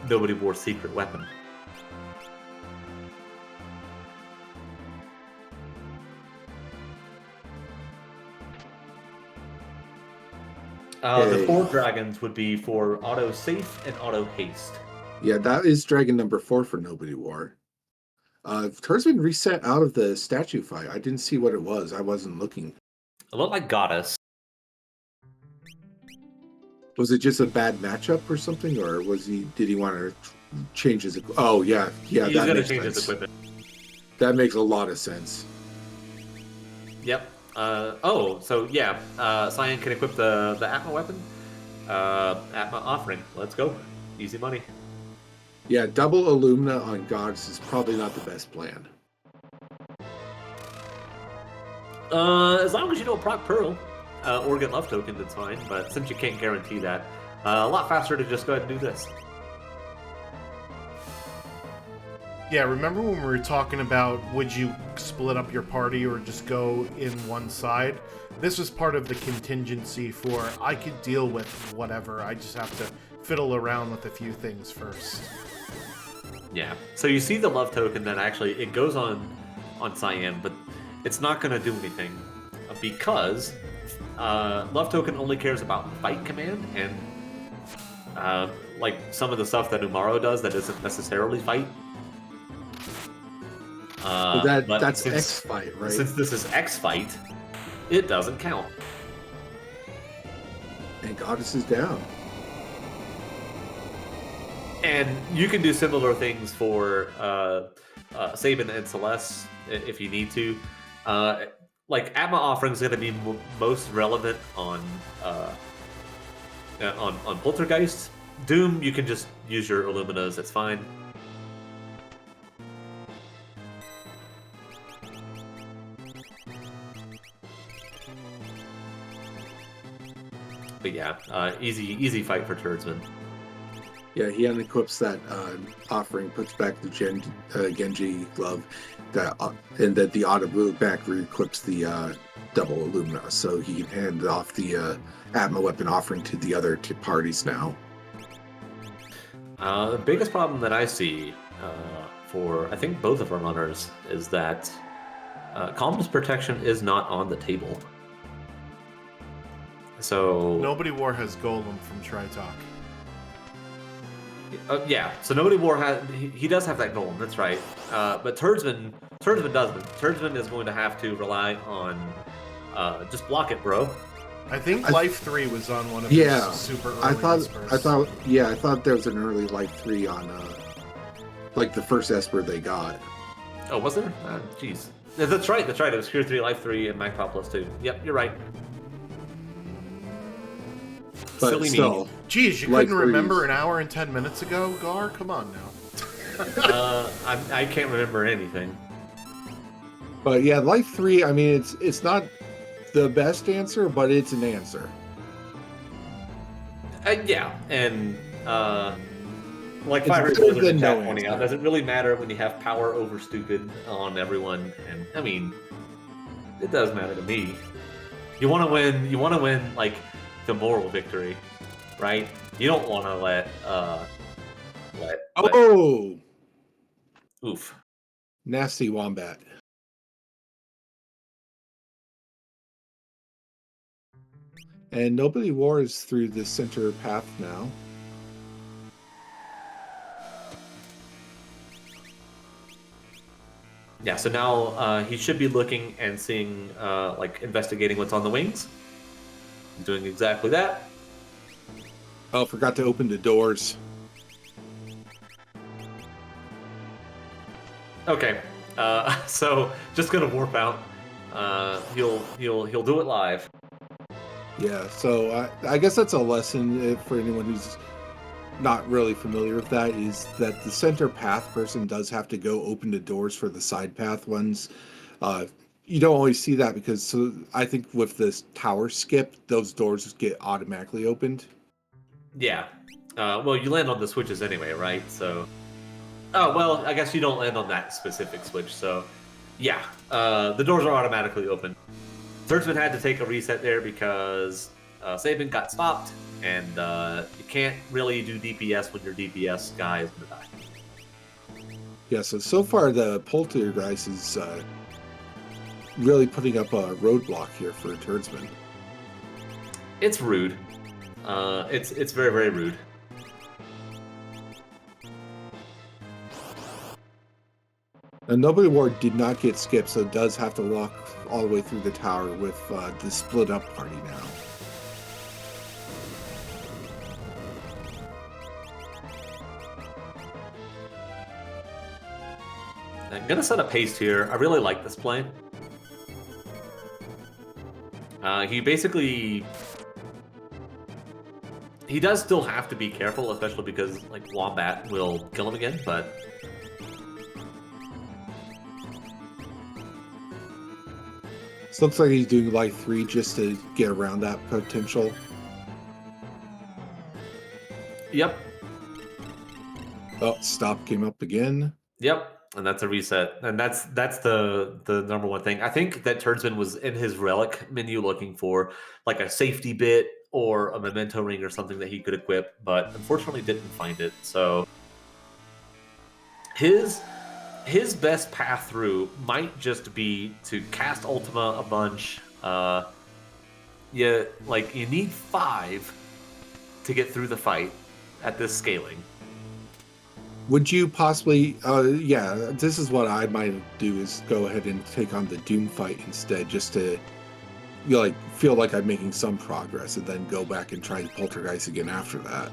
S1: Nobody War's secret weapon. The 4 dragons would be for auto safe and auto haste.
S2: Yeah, that is dragon number 4 for Nobody War. Turdsman reset out of the statue fight. I didn't see what it was. I wasn't looking.
S1: A lot like Goddess.
S2: Was it just a bad matchup or something, or did he want to change his? Oh yeah,
S1: He's
S2: that
S1: gonna
S2: makes
S1: change
S2: sense.
S1: his equipment.
S2: That makes a lot of sense.
S1: Yep. So yeah, Cyan can equip the Atma weapon. Atma offering. Let's go. Easy money.
S2: Yeah, double Illumina on Goddess is probably not the best plan.
S1: As long as you don't proc Pearl or get Love Token, that's fine. But since you can't guarantee that, a lot faster to just go ahead and do this.
S3: Yeah, remember when we were talking about would you split up your party or just go in one side? This was part of the contingency for I could deal with whatever. I just have to fiddle around with a few things first.
S1: Yeah. So you see the Love Token that actually it goes on Cyan, but it's not going to do anything because Love Token only cares about fight command and like some of the stuff that Umaro does that isn't necessarily fight.
S2: That's X fight, right?
S1: Since this is X fight, it doesn't count.
S2: And Goddess is down.
S1: And you can do similar things for Sabin and Celeste if you need to. Like Atma offering is going to be most relevant on Poltergeist. Doom, you can just use your Illuminas. That's fine. But yeah, easy fight for Turdsman.
S2: Yeah, he unequips that offering, puts back the Genji glove, and that the auto back re-equips the double Illumina, so he can hand off the Atma weapon offering to the other two parties now.
S1: The biggest problem that I see for, I think, both of our runners is that Calmness Protection is not on the table. So
S3: Nobodywar has Golem from Tritalk.
S1: Yeah, so Nobodywar has, he does have that Golem, that's right. But Turdsman doesn't. Turdsman is going to have to rely on just block it, bro.
S3: I think Life 3 was on one of his super early
S2: I thought there was an early Life 3 on like the first Esper they got.
S1: Oh, was there? Jeez. That's right. It was Cure 3, Life 3, and Magpop 2. Yep, you're right.
S2: But
S1: Silly
S2: still,
S1: me.
S3: Geez, you couldn't remember an hour and 10 minutes ago, Gar? Come on now.
S1: I can't remember anything.
S2: But yeah, Life 3, I mean, it's not the best answer, but it's an answer.
S1: Yeah, and like
S2: It's
S1: Fire
S2: better
S1: Wizard
S2: than
S1: in chat
S2: no
S1: pointing
S2: answer.
S1: out, does it really matter when you have power over stupid on everyone? And I mean, it does matter to me. You want to win like the moral victory, right? You don't want to let oof.
S2: Nasty Wombat. And Nobodywar is through the center path now.
S1: Yeah, so now he should be looking and seeing, like investigating what's on the wings. He's doing exactly that.
S2: Oh, forgot to open the doors.
S1: Okay, so just gonna warp out. He'll do it live.
S2: Yeah, so I guess that's a lesson for anyone who's not really familiar with that, is that the center path person does have to go open the doors for the side path ones. You don't always see that because I think with this tower skip, those doors get automatically opened.
S1: Yeah. Well, you land on the switches anyway, right? So. Oh well, I guess you don't land on that specific switch. So, yeah, the doors are automatically open. Turdsman had to take a reset there because Sabin got stopped, and you can't really do DPS when your DPS guy is gonna die.
S2: Yeah, so far the Poltergeist is really putting up a roadblock here for Turdsman.
S1: It's rude. It's very, very rude.
S2: And Nobodywar did not get skipped, so does have to walk all the way through the tower with the split up party now.
S1: I'm gonna set up haste here. I really like this play. He does still have to be careful, especially because like Wombat will kill him again, but
S2: This looks like he's doing Life 3 just to get around that potential.
S1: yep.
S2: Oh, stop came up again.
S1: Yep, and that's a reset, and that's the number one thing. I think that Turdsman was in his relic menu looking for like a safety bit or a memento ring or something that he could equip, but unfortunately didn't find it. So his best path through might just be to cast Ultima a bunch. You need 5 to get through the fight at this scaling.
S2: Would you possibly, yeah, this is what I might do, is go ahead and take on the Doom fight instead, just to feel like I'm making some progress, and then go back and try the Poltergeist again after that.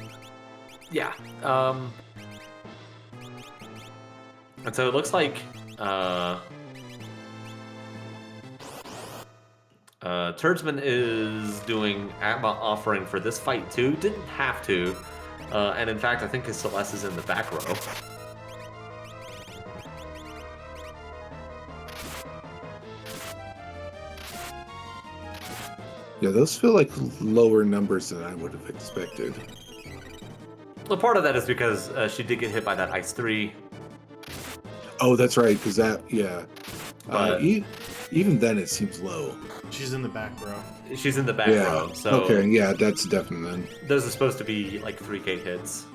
S1: Yeah. And so it looks like Turdsman is doing Atma offering for this fight too. Didn't have to. And in fact, I think his Celeste is in the back row.
S2: Yeah, those feel like lower numbers than I would have expected.
S1: Well, part of that is because she did get hit by that Ice 3.
S2: Oh, that's right, because that, yeah.
S1: But
S2: Even then, it seems low.
S3: She's in the back row.
S1: she's in the back
S2: Yeah.
S1: row. So
S2: Okay, yeah, that's definitely.
S1: those are supposed to be like 3K hits.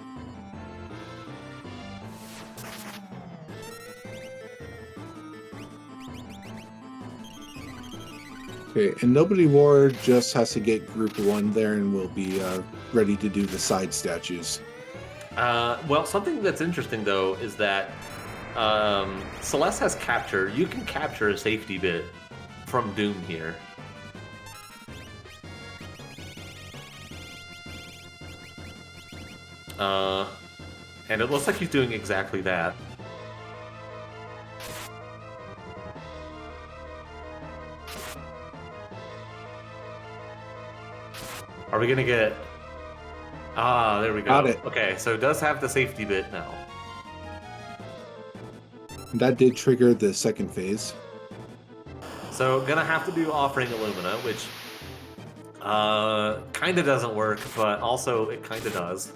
S2: Okay, and nobodywar just has to get group 1 there and we'll be ready to do the side statues.
S1: Well, something that's interesting though is that Celeste has capture. You can capture a safety bit from Doom here. And it looks like he's doing exactly that. Are we gonna get... Ah, there we go.
S2: Got it.
S1: Okay, so it does have the safety bit now.
S2: That did trigger the second phase.
S1: So gonna have to do offering Illumina, which kind of doesn't work, but also it kind of does.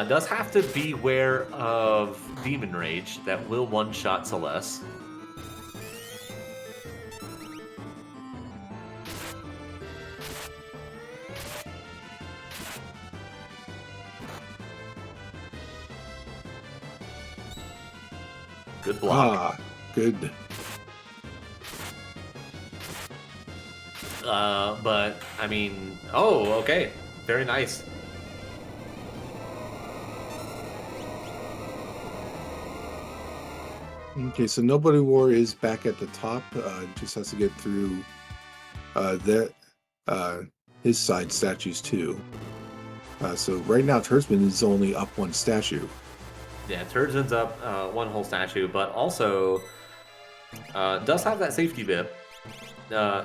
S1: Does have to beware of Demon Rage that will one-shot Celeste. Good block.
S2: Ah, good.
S1: But, I mean... Oh, okay. Very nice.
S2: Okay, so nobodywar is back at the top. Just has to get through his side statues too. So right now, Turdsman is only up 1 statue.
S1: Yeah, Turdsman's up 1 whole statue, but also does have that safety bit.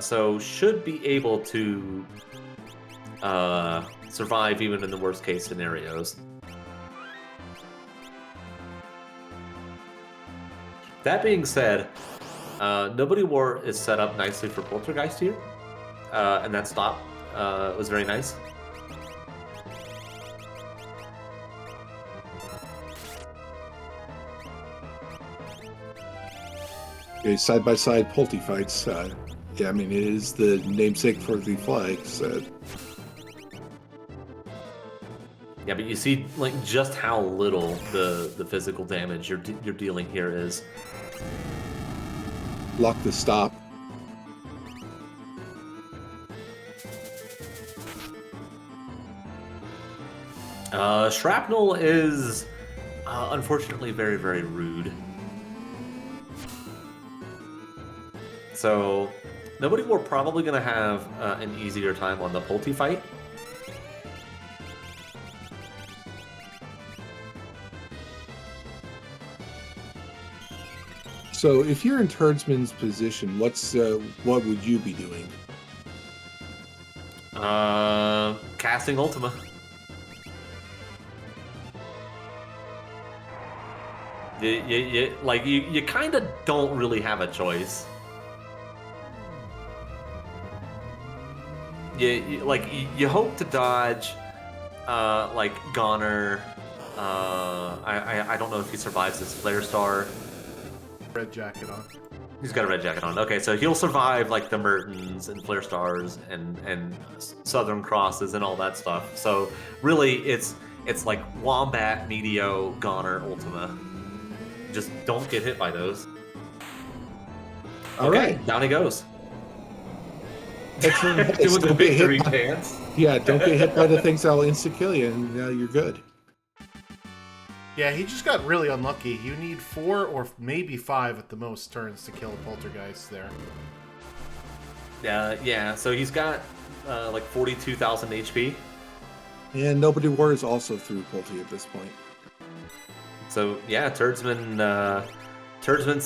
S1: So should be able to survive even in the worst case scenarios. That being said, nobodywar is set up nicely for Poltergeist here, and that stop was very nice.
S2: Okay, side-by-side Polty fights. Yeah, I mean, it is the namesake for the flags.
S1: Yeah, but you see, like, just how little the physical damage you're dealing here is.
S2: Lock the stop.
S1: Shrapnel is unfortunately very, very rude. So nobodywar probably going to have an easier time on the Polty fight.
S2: So if you're in Turdsman's position, what would you be doing?
S1: Casting Ultima. You kind of don't really have a choice. You hope to dodge, like Goner. I don't know if he survives this Flare Star.
S3: Red jacket on.
S1: He's got a red jacket on. Okay, so he'll survive like the Mertens and Flare Stars and Southern Crosses and all that stuff. So really, it's like Wombat, Meteo, Goner, Ultima. Just don't get hit by those.
S2: All right,
S1: down he goes.
S2: Doing
S1: the victory dance.
S2: Yeah, don't get hit by the things that'll insta-kill you, and you're good.
S3: Yeah, he just got really unlucky. You need 4 or maybe 5 at the most turns to kill a poltergeist there.
S1: Yeah, so he's got like 42,000 HP.
S2: And nobodywar is also through Polty at this point.
S1: So yeah, Turdsman's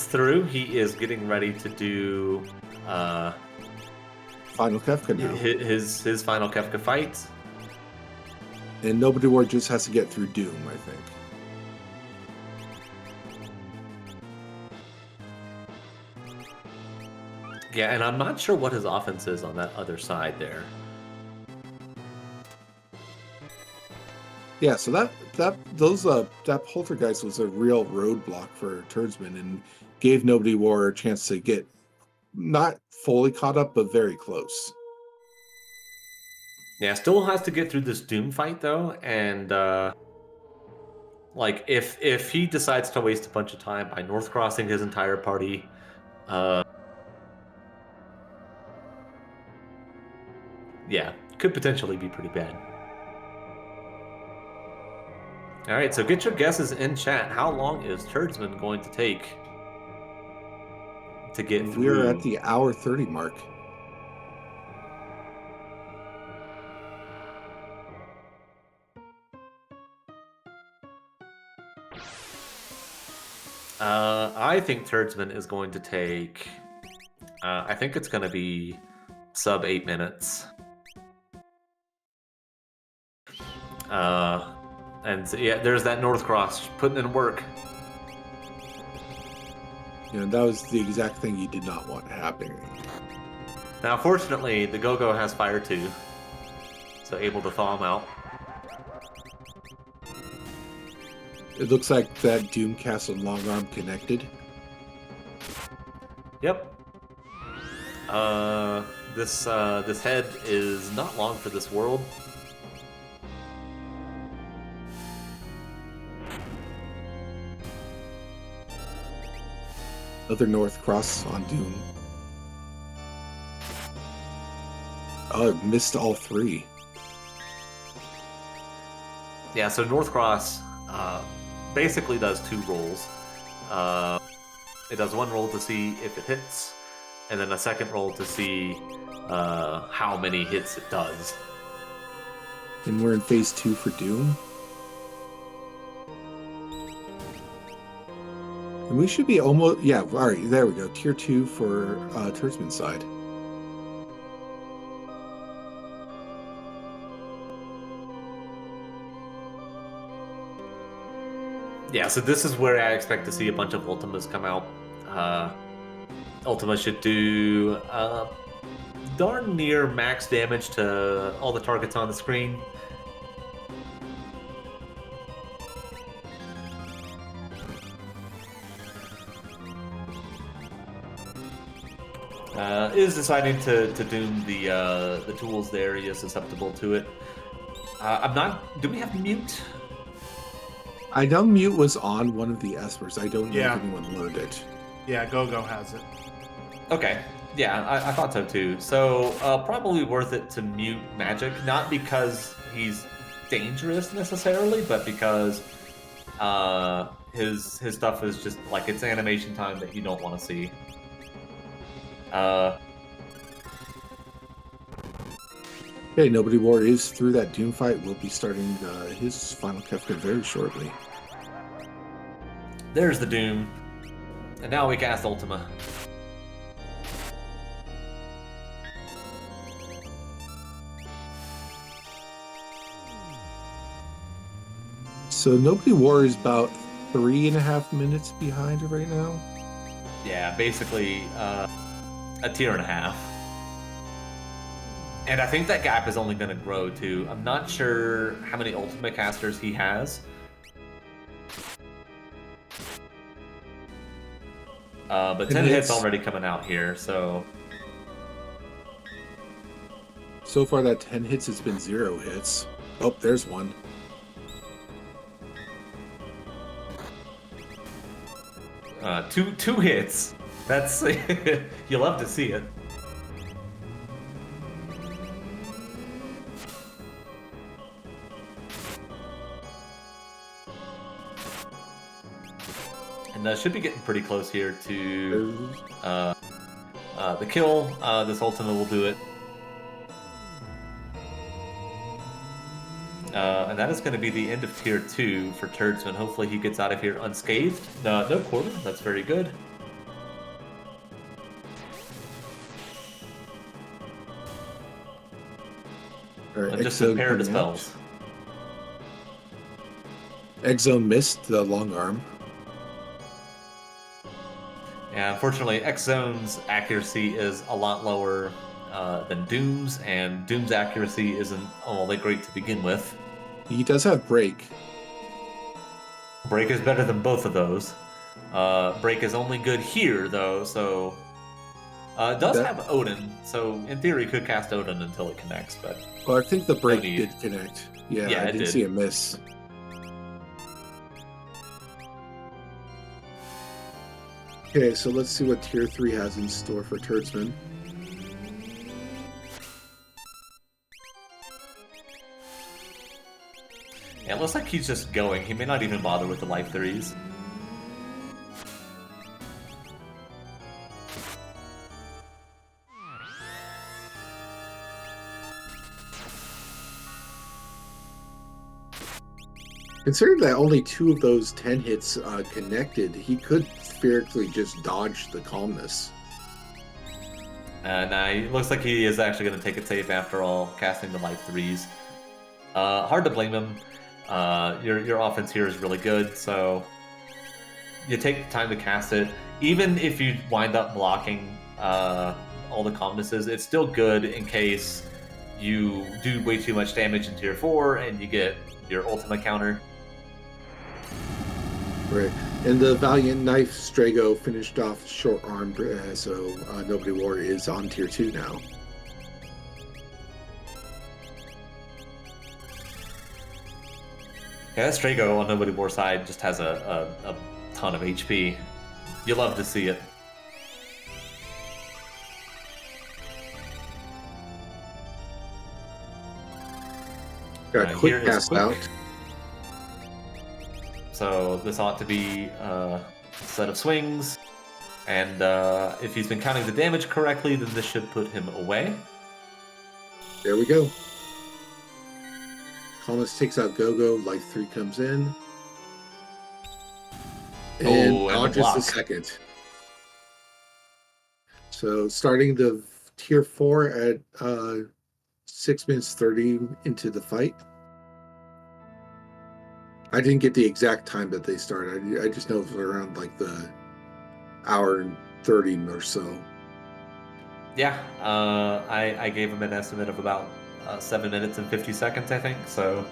S1: through. He is getting ready to do
S2: Final Kefka now.
S1: His final Kefka fight.
S2: And nobodywar just has to get through Doom, I think.
S1: Yeah, and I'm not sure what his offense is on that other side there.
S2: Yeah, so that poltergeist was a real roadblock for Turdsman and gave nobodywar a chance to get not fully caught up, but very close.
S1: Yeah, still has to get through this Doom fight though, and like if he decides to waste a bunch of time by North Crossing his entire party, yeah, could potentially be pretty bad. All right, so get your guesses in chat. How long is Turdsman going to take to get through?
S2: We're at the hour 30 mark.
S1: I think Turdsman is going to take. I think it's going to be sub 8 minutes. And so, yeah, there's that North Cross putting in work.
S2: Yeah, that was the exact thing you did not want happening.
S1: Now, fortunately, the Go-Go has fire too, so able to thaw him out.
S2: It looks like that Doomcast and Long Arm connected.
S1: Yep. This head is not long for this world.
S2: Another North Cross on Doom. Oh, it missed all 3.
S1: Yeah, so North Cross basically does 2 rolls. It does 1 roll to see if it hits, and then a second roll to see how many hits it does.
S2: And we're in phase 2 for Doom. And we should be almost... Yeah, all right, there we go. Tier 2 for Turdsman's side.
S1: Yeah, so this is where I expect to see a bunch of Ultimas come out. Ultima should do darn near max damage to all the targets on the screen. Is deciding to doom the tools there. He is susceptible to it. I'm not... Do we have mute?
S2: I know mute was on one of the espers. I don't know
S3: Yeah.
S2: if anyone learned it.
S3: Yeah, Go-Go has it.
S1: Okay. Yeah, I thought so too. So probably worth it to mute magic, not because he's dangerous necessarily, but because his stuff is just like it's animation time that you don't want to see.
S2: Okay, nobodywar is through that Doom fight. We'll be starting his final Kefka very shortly.
S1: There's the Doom. And now we cast Ultima.
S2: So nobodywar is about 3.5 minutes behind right now.
S1: Yeah, basically a tier and a half. And I think that gap is only going to grow too. I'm not sure how many Ultima casters he has. But 10 hits already coming out here, so...
S2: So far that 10 hits has been 0 hits. Oh, there's one.
S1: Two hits. That's... you love to see it. and should be getting pretty close here to the kill. This ultimate will do it. And that is going to be the end of Tier 2 for Turdsman. Hopefully he gets out of here unscathed. No quarter. That's very good.
S2: Right,
S1: Just a pair of spells.
S2: X-Zone missed the long arm.
S1: Yeah, unfortunately, X-Zone's accuracy is a lot lower than Doom's, and Doom's accuracy isn't all that great to begin with.
S2: He does have Break.
S1: Break is better than both of those. Break is only good here, though, so... it does have Odin, so in theory could cast Odin until it connects, but...
S2: Well, I think the Break did connect. Yeah, I didn't see a miss. Okay, so let's see what Tier 3 has in store for Turdsman.
S1: Yeah, it looks like he's just going. He may not even bother with the life 3s.
S2: Considering that only 2 of those 10 hits connected, he could theoretically just dodge the calmness.
S1: Nah, it looks like he is actually going to take it safe after all, casting the life 3s. Hard to blame him. Your offense here is really good, so you take the time to cast it. Even if you wind up blocking all the calmnesses, it's still good in case you do way too much damage in Tier 4 and you get your ultimate counter.
S2: Right. And the Valiant Knife Strago finished off short arm, so nobodywar is on Tier 2 now.
S1: Yeah, that Strago on nobodywar side just has a ton of HP. You love to see it.
S2: Got a quick pass out.
S1: So this ought to be a set of swings. And if he's been counting the damage correctly, then this should put him away.
S2: There we go. Calmness takes out Go-Go, Life 3 comes in. And dodges the second. So starting the Tier 4 at 6 minutes 30 into the fight. I didn't get the exact time that they started. I just know it was around like the hour and 30 or so.
S1: Yeah, I gave him an estimate of about 7 minutes and 50 seconds, I think, so...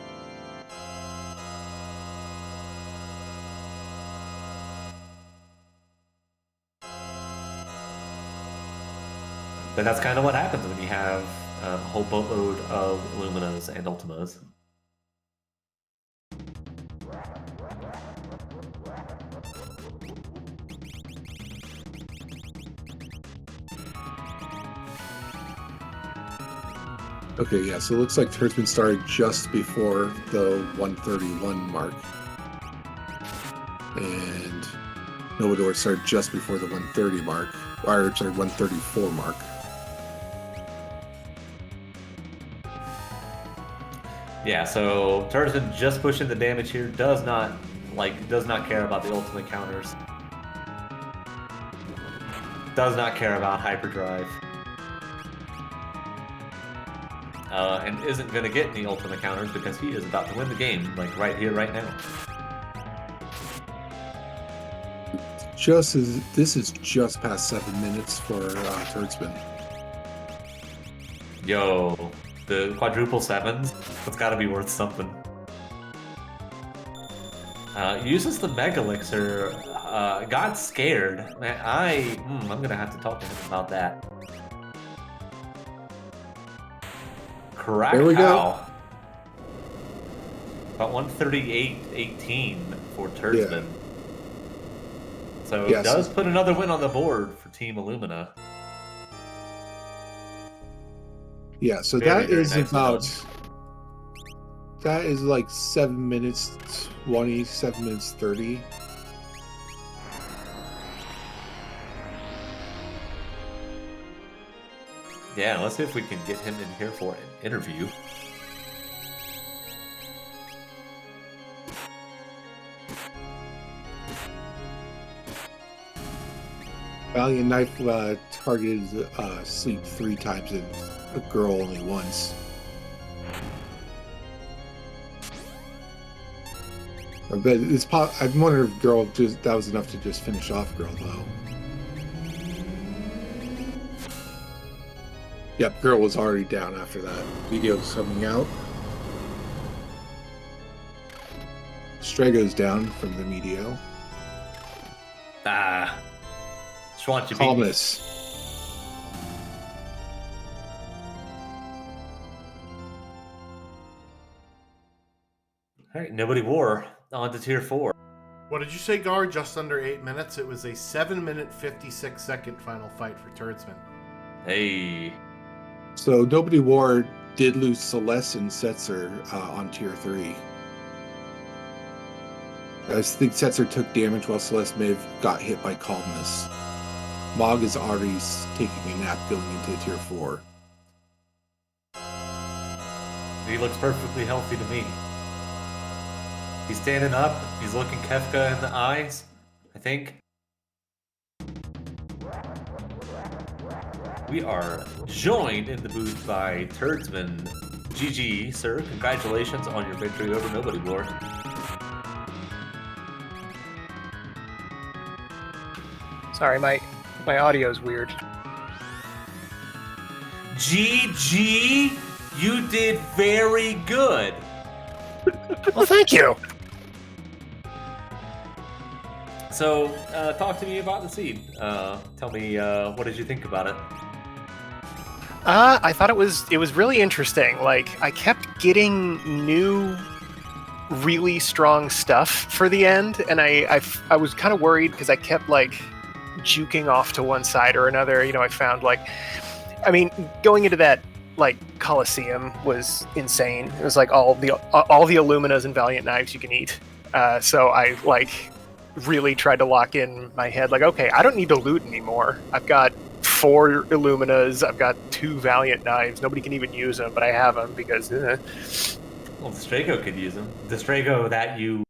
S1: But that's kind of what happens when you have a whole boatload of Illuminas and Ultimas.
S2: Okay, yeah, so it looks like Turdsman started just before the 131 mark. And nobodywar started just before the 130 mark. Or, sorry, 134 mark.
S1: Yeah, so Turdsman just pushing the damage here, does not care about the ultimate counters. Does not care about hyperdrive. And isn't going to get any ultimate counters because he is about to win the game, like right here, right now.
S2: This is just past 7 minutes for Turdsman.
S1: Yo, the quadruple sevens, that's got to be worth something. Uses the Mega Elixir, got scared. Man, I'm going to have to talk to him about that. Correct.
S2: There we go.
S1: About 138.18 for Turdsman. Yeah. So
S2: yes.
S1: It does put another win on the board for Team Illumina.
S2: Yeah, so
S1: very,
S2: that is
S1: nice
S2: about...
S1: win.
S2: That is like 7 minutes 20, 7 minutes 30.
S1: Yeah, let's see if we can get him in here for an interview.
S2: Valiant Knife targeted Sleep 3 times and a girl only once. I bet it's I wonder if girl that was enough to just finish off girl though. Yep, girl was already down after that. Video's coming out. Strago's down from the Medio.
S1: Just want you
S2: Calmness.
S1: All right, nobodywar. On to tier 4.
S3: What did you say, Gar? Just under 8 minutes. It was a 7-minute 56-second final fight for Turdsman.
S1: Hey.
S2: So nobodywar did lose Celeste and Setzer on tier 3. I think Setzer took damage while Celeste may have got hit by Calmness. Mog is already taking a nap going into tier 4.
S1: He looks perfectly healthy to me. He's standing up. He's looking Kefka in the eyes, I think. We are joined in the booth by Turdsman. GG, sir. Congratulations on your victory over nobodywar.
S4: Sorry, my audio's weird.
S1: GG, you did very good.
S4: Well, thank you.
S1: So, talk to me about the seed. Tell me, what did you think about it?
S4: I thought it was really interesting. Like, I kept getting new, really strong stuff for the end, and I was kind of worried because I kept like juking off to one side or another. You know, I found like, I mean, going into that like Coliseum was insane. It was like all the Illuminas and Valiant Knives you can eat. So I like really tried to lock in my head like, okay, I don't need to loot anymore. I've got 4 Illuminas, I've got 2 Valiant Knives. Nobody can even use them, but I have them because well,
S1: the Strago could use them. The Strago that you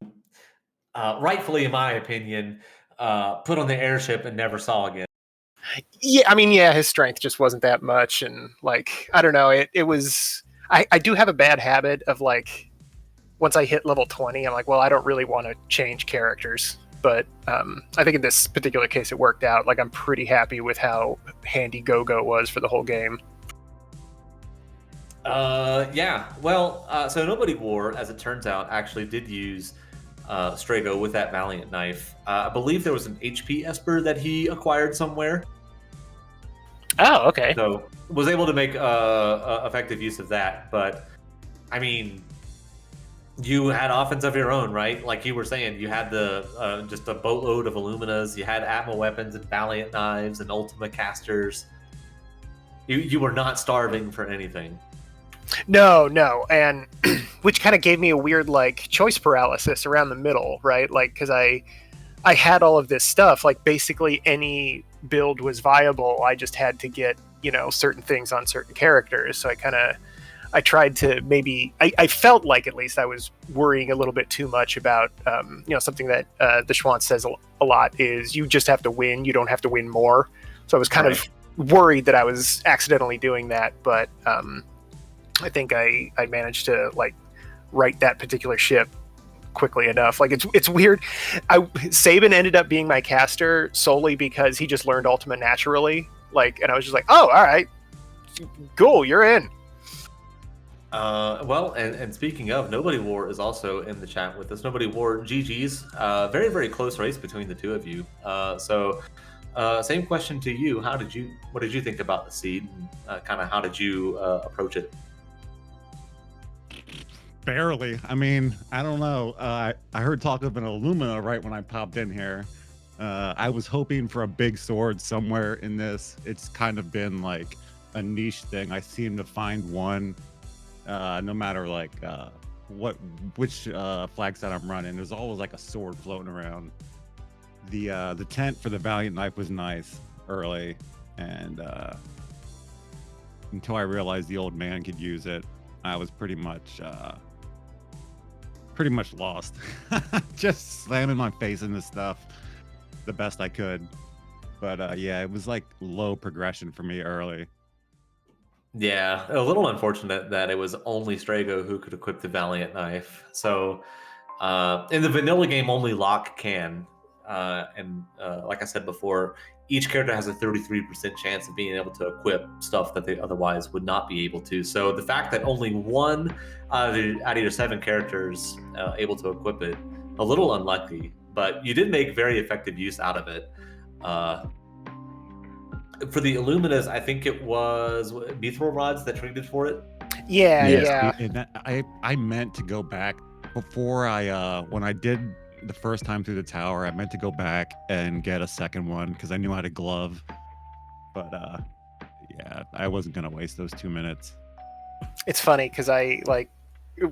S1: rightfully, in my opinion, put on the airship and never saw again.
S4: Yeah, I mean, yeah, his strength just wasn't that much, and like, I don't know, it was. I do have a bad habit of like, once I hit level 20, I'm like, well, I don't really want to change characters. But I think in this particular case, it worked out. Like, I'm pretty happy with how handy Go-Go was for the whole game.
S1: Yeah. Well, so nobodywar, as it turns out, actually did use Strago with that Valiant Knife. I believe there was an HP Esper that he acquired somewhere.
S4: Oh, okay.
S1: So was able to make effective use of that. But, I mean, you had offense of your own, right? Like you were saying, you had the just a boatload of Illuminas. You had Atma weapons and Valiant Knives and Ultima casters. You were not starving for anything.
S4: No, and which kind of gave me a weird like choice paralysis around the middle, right? Like, because I had all of this stuff. Like, basically any build was viable. I just had to get, you know, certain things on certain characters. So I tried to maybe, I felt like at least I was worrying a little bit too much about, you know, something that the Schwanz says a lot is you just have to win. You don't have to win more. So I was kind of worried that I was accidentally doing that. But I think I managed to like write that particular ship quickly enough. Like, it's weird. Sabin ended up being my caster solely because he just learned Ultima naturally. Like, and I was just like, oh, all right, cool, you're in.
S1: Well, and speaking of, nobodywar is also in the chat with us. Nobodywar, GG's. Very, very close race between the two of you. So same question to you. What did you think about the seed? Kind of how did you approach it?
S5: Barely. I mean, I don't know. I heard talk of an Illumina right when I popped in here. I was hoping for a big sword somewhere in this. It's kind of been like a niche thing. I seem to find one no matter like which flag set I'm running. There's always like a sword floating around. The tent for the Valiant Knife was nice early, and until I realized the old man could use it, I was pretty much lost. Just slamming my face into stuff the best I could. But yeah, it was like low progression for me early.
S1: Yeah, a little unfortunate that it was only Strago who could equip the Valiant Knife. So in the vanilla game, only Locke can. And like I said before, each character has a 33% chance of being able to equip stuff that they otherwise would not be able to. So the fact that only one out of your 7 characters able to equip it, a little unlucky, but you did make very effective use out of it. For the Illuminas, I think it was mithril rods that traded for it.
S4: Yeah.
S5: And I meant to go back before when I did the first time through the tower, I meant to go back and get a second one because I knew I had a glove. But yeah, I wasn't gonna waste those 2 minutes.
S4: It's funny because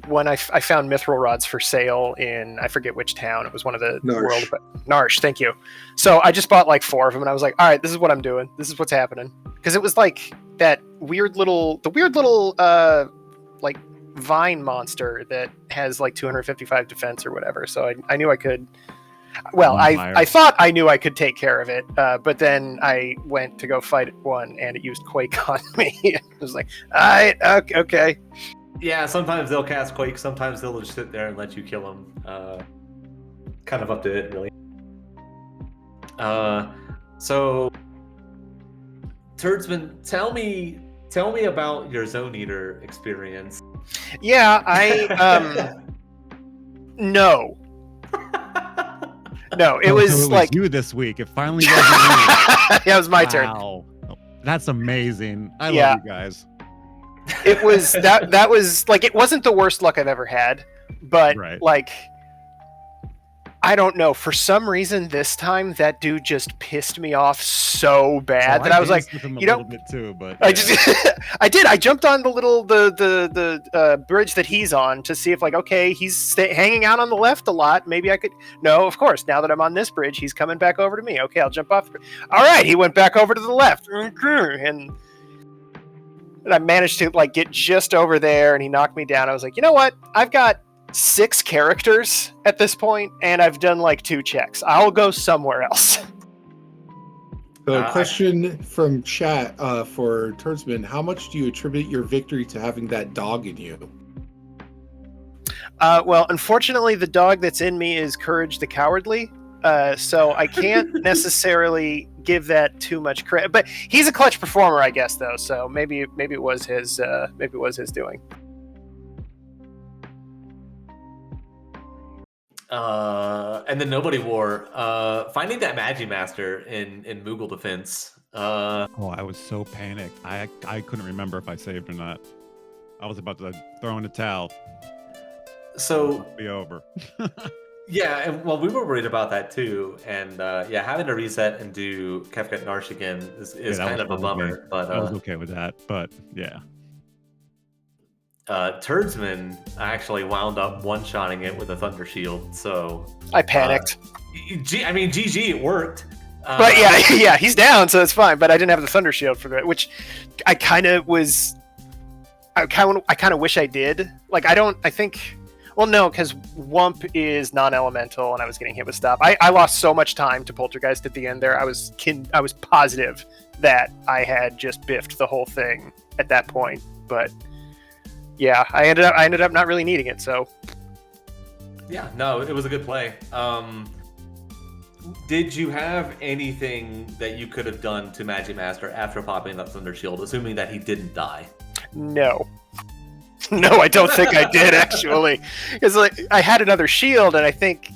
S4: when I found mithril rods for sale in, I forget which town, it was one of the Narsh, thank you. So I just bought like 4 of them, and I was like, all right, this is what I'm doing, this is what's happening, because it was like that weird little like vine monster that has like 255 defense or whatever. So I knew I could. Well, I thought I knew I could take care of it, but then I went to go fight one, and it used Quake on me. I was like, all right, okay.
S1: Yeah, sometimes they'll cast Quake, sometimes they'll just sit there and let you kill them. Kind of up to it, really. So, Turdsman, tell me about your Zone Eater experience.
S4: Yeah, no, it was like
S5: you this week. It finally wasn't me.
S4: Yeah, it was my turn.
S5: Wow, that's amazing. I love you guys.
S4: It was that was like, it wasn't the worst luck I've ever had, but like, I don't know, for some reason this time that dude just pissed me off so bad that I was like, you know,
S5: bit too, but
S4: I just I jumped on the little the bridge that he's on to see if, like, okay, he's hanging out on the left a lot, maybe I could. No, of course, now that I'm on this bridge, he's coming back over to me. Okay, I'll jump off. All right, he went back over to the left, and I managed to like get just over there, and he knocked me down. I was like, you know what? I've got 6 characters at this point, and I've done like 2 checks. I'll go somewhere else.
S2: So, question from chat for Turdsman: how much do you attribute your victory to having that dog in you?
S4: Well, unfortunately, the dog that's in me is Courage the Cowardly. So I can't necessarily give that too much credit, but he's a clutch performer, I guess, though. So maybe it was his doing.
S1: And then nobodywar, finding that Magimaster in Moogle Defense.
S5: I was so panicked. I couldn't remember if I saved or not. I was about to throw in the towel.
S1: So
S5: be over.
S1: Yeah, and well, we were worried about that too, and having to reset and do Kefket Narsh again is kind of a bummer. But
S5: I was okay with that, but yeah.
S1: Turdsman actually wound up one-shotting it with a Thunder Shield, so
S4: I panicked.
S1: I mean, GG, it worked.
S4: But yeah, he's down, so it's fine. But I didn't have the Thunder Shield for that, which I kind of wish I did. Like, I think. Well, no, because Wump is non-elemental, and I was getting hit with stuff. I lost so much time to Poltergeist at the end there. I was positive that I had just biffed the whole thing at that point. But yeah, I ended up not really needing it. So
S1: yeah, no, it was a good play. Did you have anything that you could have done to Magimaster after popping that Thunder Shield, assuming that he didn't die?
S4: No. No, I don't think I did, actually. Because like, I had another shield, and I think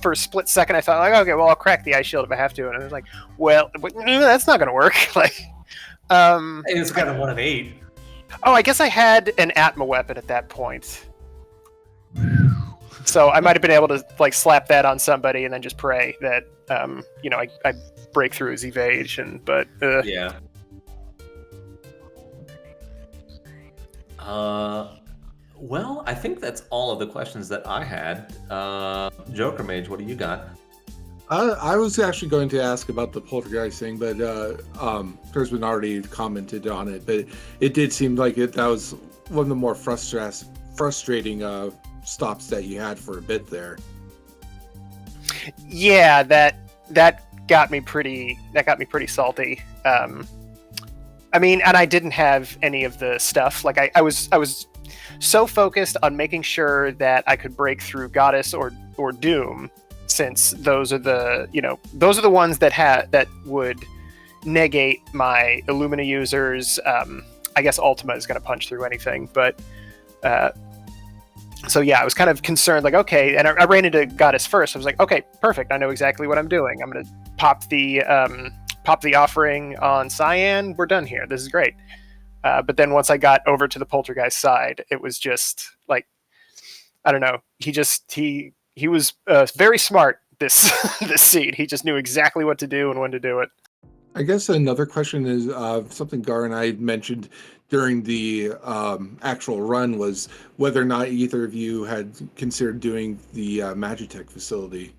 S4: for a split second I thought, like, okay, well, I'll crack the ice shield if I have to, and I was like, well, that's not going to work. Like,
S1: it's kind of 1 of 8.
S4: Oh, I guess I had an Atma weapon at that point, so I might have been able to like slap that on somebody and then just pray that I break through his evasion. But
S1: yeah. Well, I think that's all of the questions that I had. Joker Mage, what do you got?
S2: I was actually going to ask about the poltergeist thing, but Turdsman already commented on it. But it did seem like that was one of the more frustrating stops that you had for a bit there.
S4: Yeah, that got me pretty salty. I mean, and I didn't have any of the stuff. Like I was so focused on making sure that I could break through Goddess or Doom, since those are the ones that would negate my Illumina users. I guess Ultima is going to punch through anything, but so yeah, I was kind of concerned. Like, okay, and I ran into Goddess first. I was like, okay, perfect. I know exactly what I'm doing. I'm going to pop the offering on Cyan. We're done here. This is great. But then once I got over to the poltergeist side, it was just like, I don't know. He was very smart this this seed. He just knew exactly what to do and when to do it.
S2: I guess another question is something Gar and I mentioned during the actual run was whether or not either of you had considered doing the Magitech facility.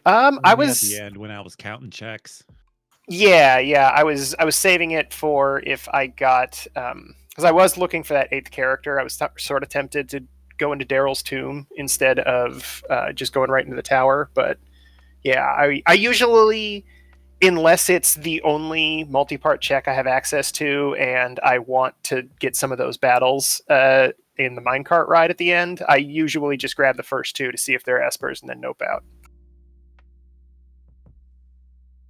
S4: I was
S5: at the end when I was counting checks.
S4: Yeah, I was saving it for if I got because I was looking for that 8th character. I was sort of tempted to go into Daryl's tomb instead of just going right into the tower. But yeah, I usually, unless it's the only multi-part check I have access to, and I want to get some of those battles in the minecart ride at the end, I usually just grab the first 2 to see if they're espers and then nope out.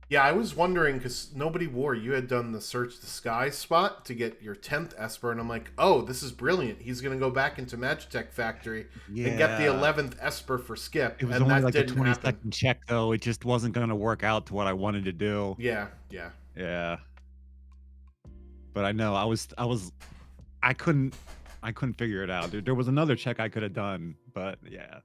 S3: Yeah, I was wondering, because nobodywar, you had done the Search the Sky spot to get your 10th Esper, and I'm like, oh, this is brilliant. He's going to go back into Magitech Factory and get the 11th Esper for Skip.
S5: It was
S3: and
S5: only
S3: that
S5: like a
S3: didn't
S5: 20-second check, though. It just wasn't going to work out to what I wanted to do.
S3: Yeah.
S5: Yeah. But I know I couldn't figure it out. There was another check I could have done, but yeah.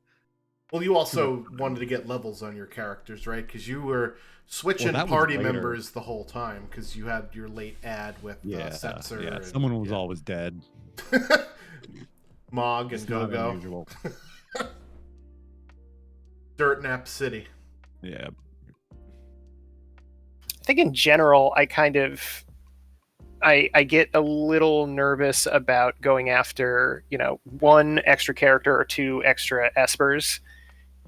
S3: Well, you also wanted to get levels on your characters, right? Because you were switching party members the whole time because you had your late ad with Setzer.
S5: Yeah, someone was always dead.
S3: Mog and Go-Go. Dirt Nap City.
S5: Yeah.
S4: I think in general, I get a little nervous about going after, 1 extra character or 2 extra espers,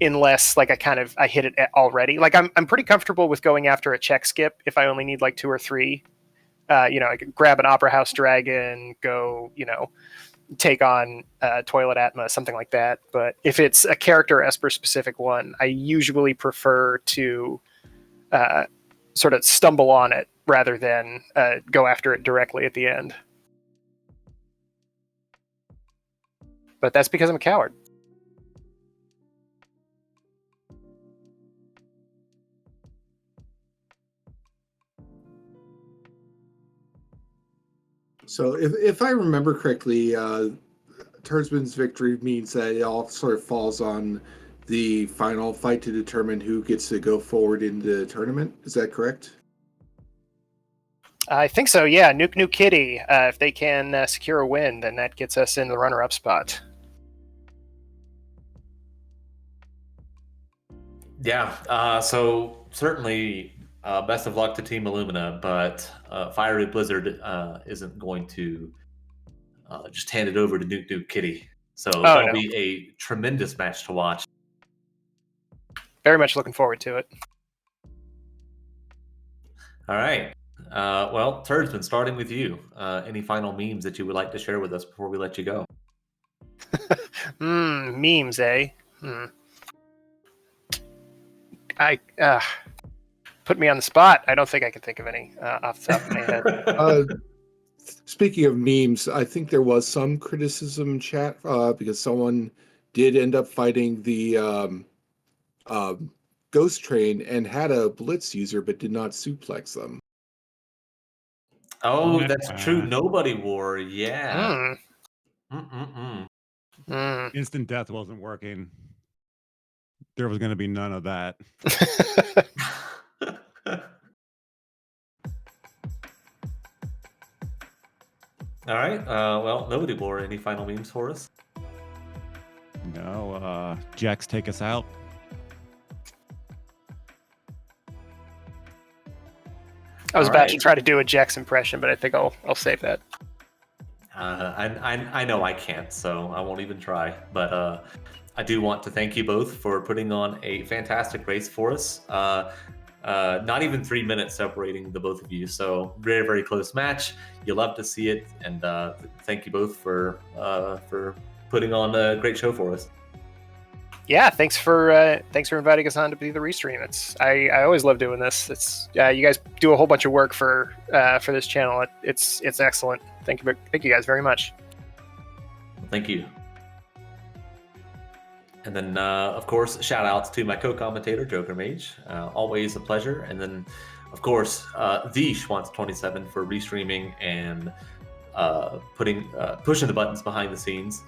S4: unless like I hit it already. Like I'm pretty comfortable with going after a check skip if I only need like 2 or 3. I could grab an Opera House Dragon, go, take on Toilet Atma, something like that. But if it's a character esper specific one, I usually prefer to sort of stumble on it rather than go after it directly at the end. But that's because I'm a coward.
S2: So if I remember correctly, Turdsman's victory means that it all sort of falls on the final fight to determine who gets to go forward in the tournament. Is that correct?
S4: I think so, yeah. Nuke Kitty. If they can secure a win, then that gets us in the runner-up spot.
S1: Yeah, so certainly best of luck to Team Illumina, but Fiery Blizzard isn't going to just hand it over to Nuke Kitty. So that'll be a tremendous match to watch.
S4: Very much looking forward to it.
S1: All right. Well, Turdsman, starting with you. Any final memes that you would like to share with us before we let you go?
S4: Memes, eh? Put me on the spot. I don't think I can think of any off the top of my head.
S2: Speaking of memes, I think there was some criticism in chat because someone did end up fighting the Ghost Train and had a Blitz user but did not suplex them.
S1: Oh, that's true. Nobodywar, yeah.
S5: Instant death wasn't working. There was going to be none of that.
S1: All right. Well, Nobodywar, any final memes for us?
S5: No. Jax, take us out.
S4: I was
S1: All
S4: about
S1: right.
S4: to try to do a Jex impression, but I think I'll save that.
S1: I know I can't, so I won't even try. But I do want to thank you both for putting on a fantastic race for us. Not even 3 minutes separating the both of you, so very, very close match. You love to see it, and thank you both for putting on a great show for us.
S4: Yeah, thanks for inviting us on to be the restream. I always love doing this. It's you guys do a whole bunch of work for this channel. It's excellent. Thank you guys very much.
S1: Thank you. And then, of course, shout outs to my co-commentator, Joker Mage. Always a pleasure. And then, of course, the Schwantz27 for restreaming and pushing the buttons behind the scenes.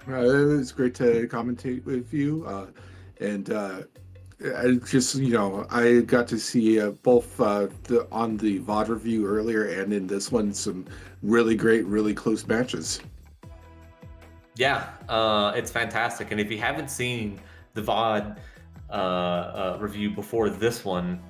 S2: It's great to commentate with you. I just, I got to see both on the VOD review earlier and in this one, some really great, really close matches.
S1: Yeah, it's fantastic. And if you haven't seen the VOD review before this one,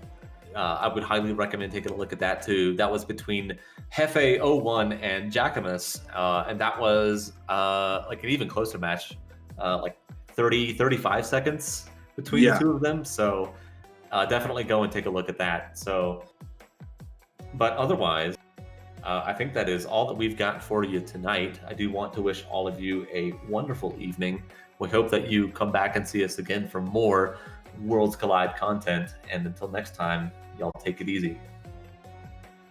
S1: I would highly recommend taking a look at that too. That was between Hefe01 and Jackamus, and that was like an even closer match, like 35 seconds between the two of them. So definitely go and take a look at that. So, but otherwise, I think that is all that we've got for you tonight. I do want to wish all of you a wonderful evening. We hope that you come back and see us again for more Worlds Collide content. And until next time, y'all take it easy.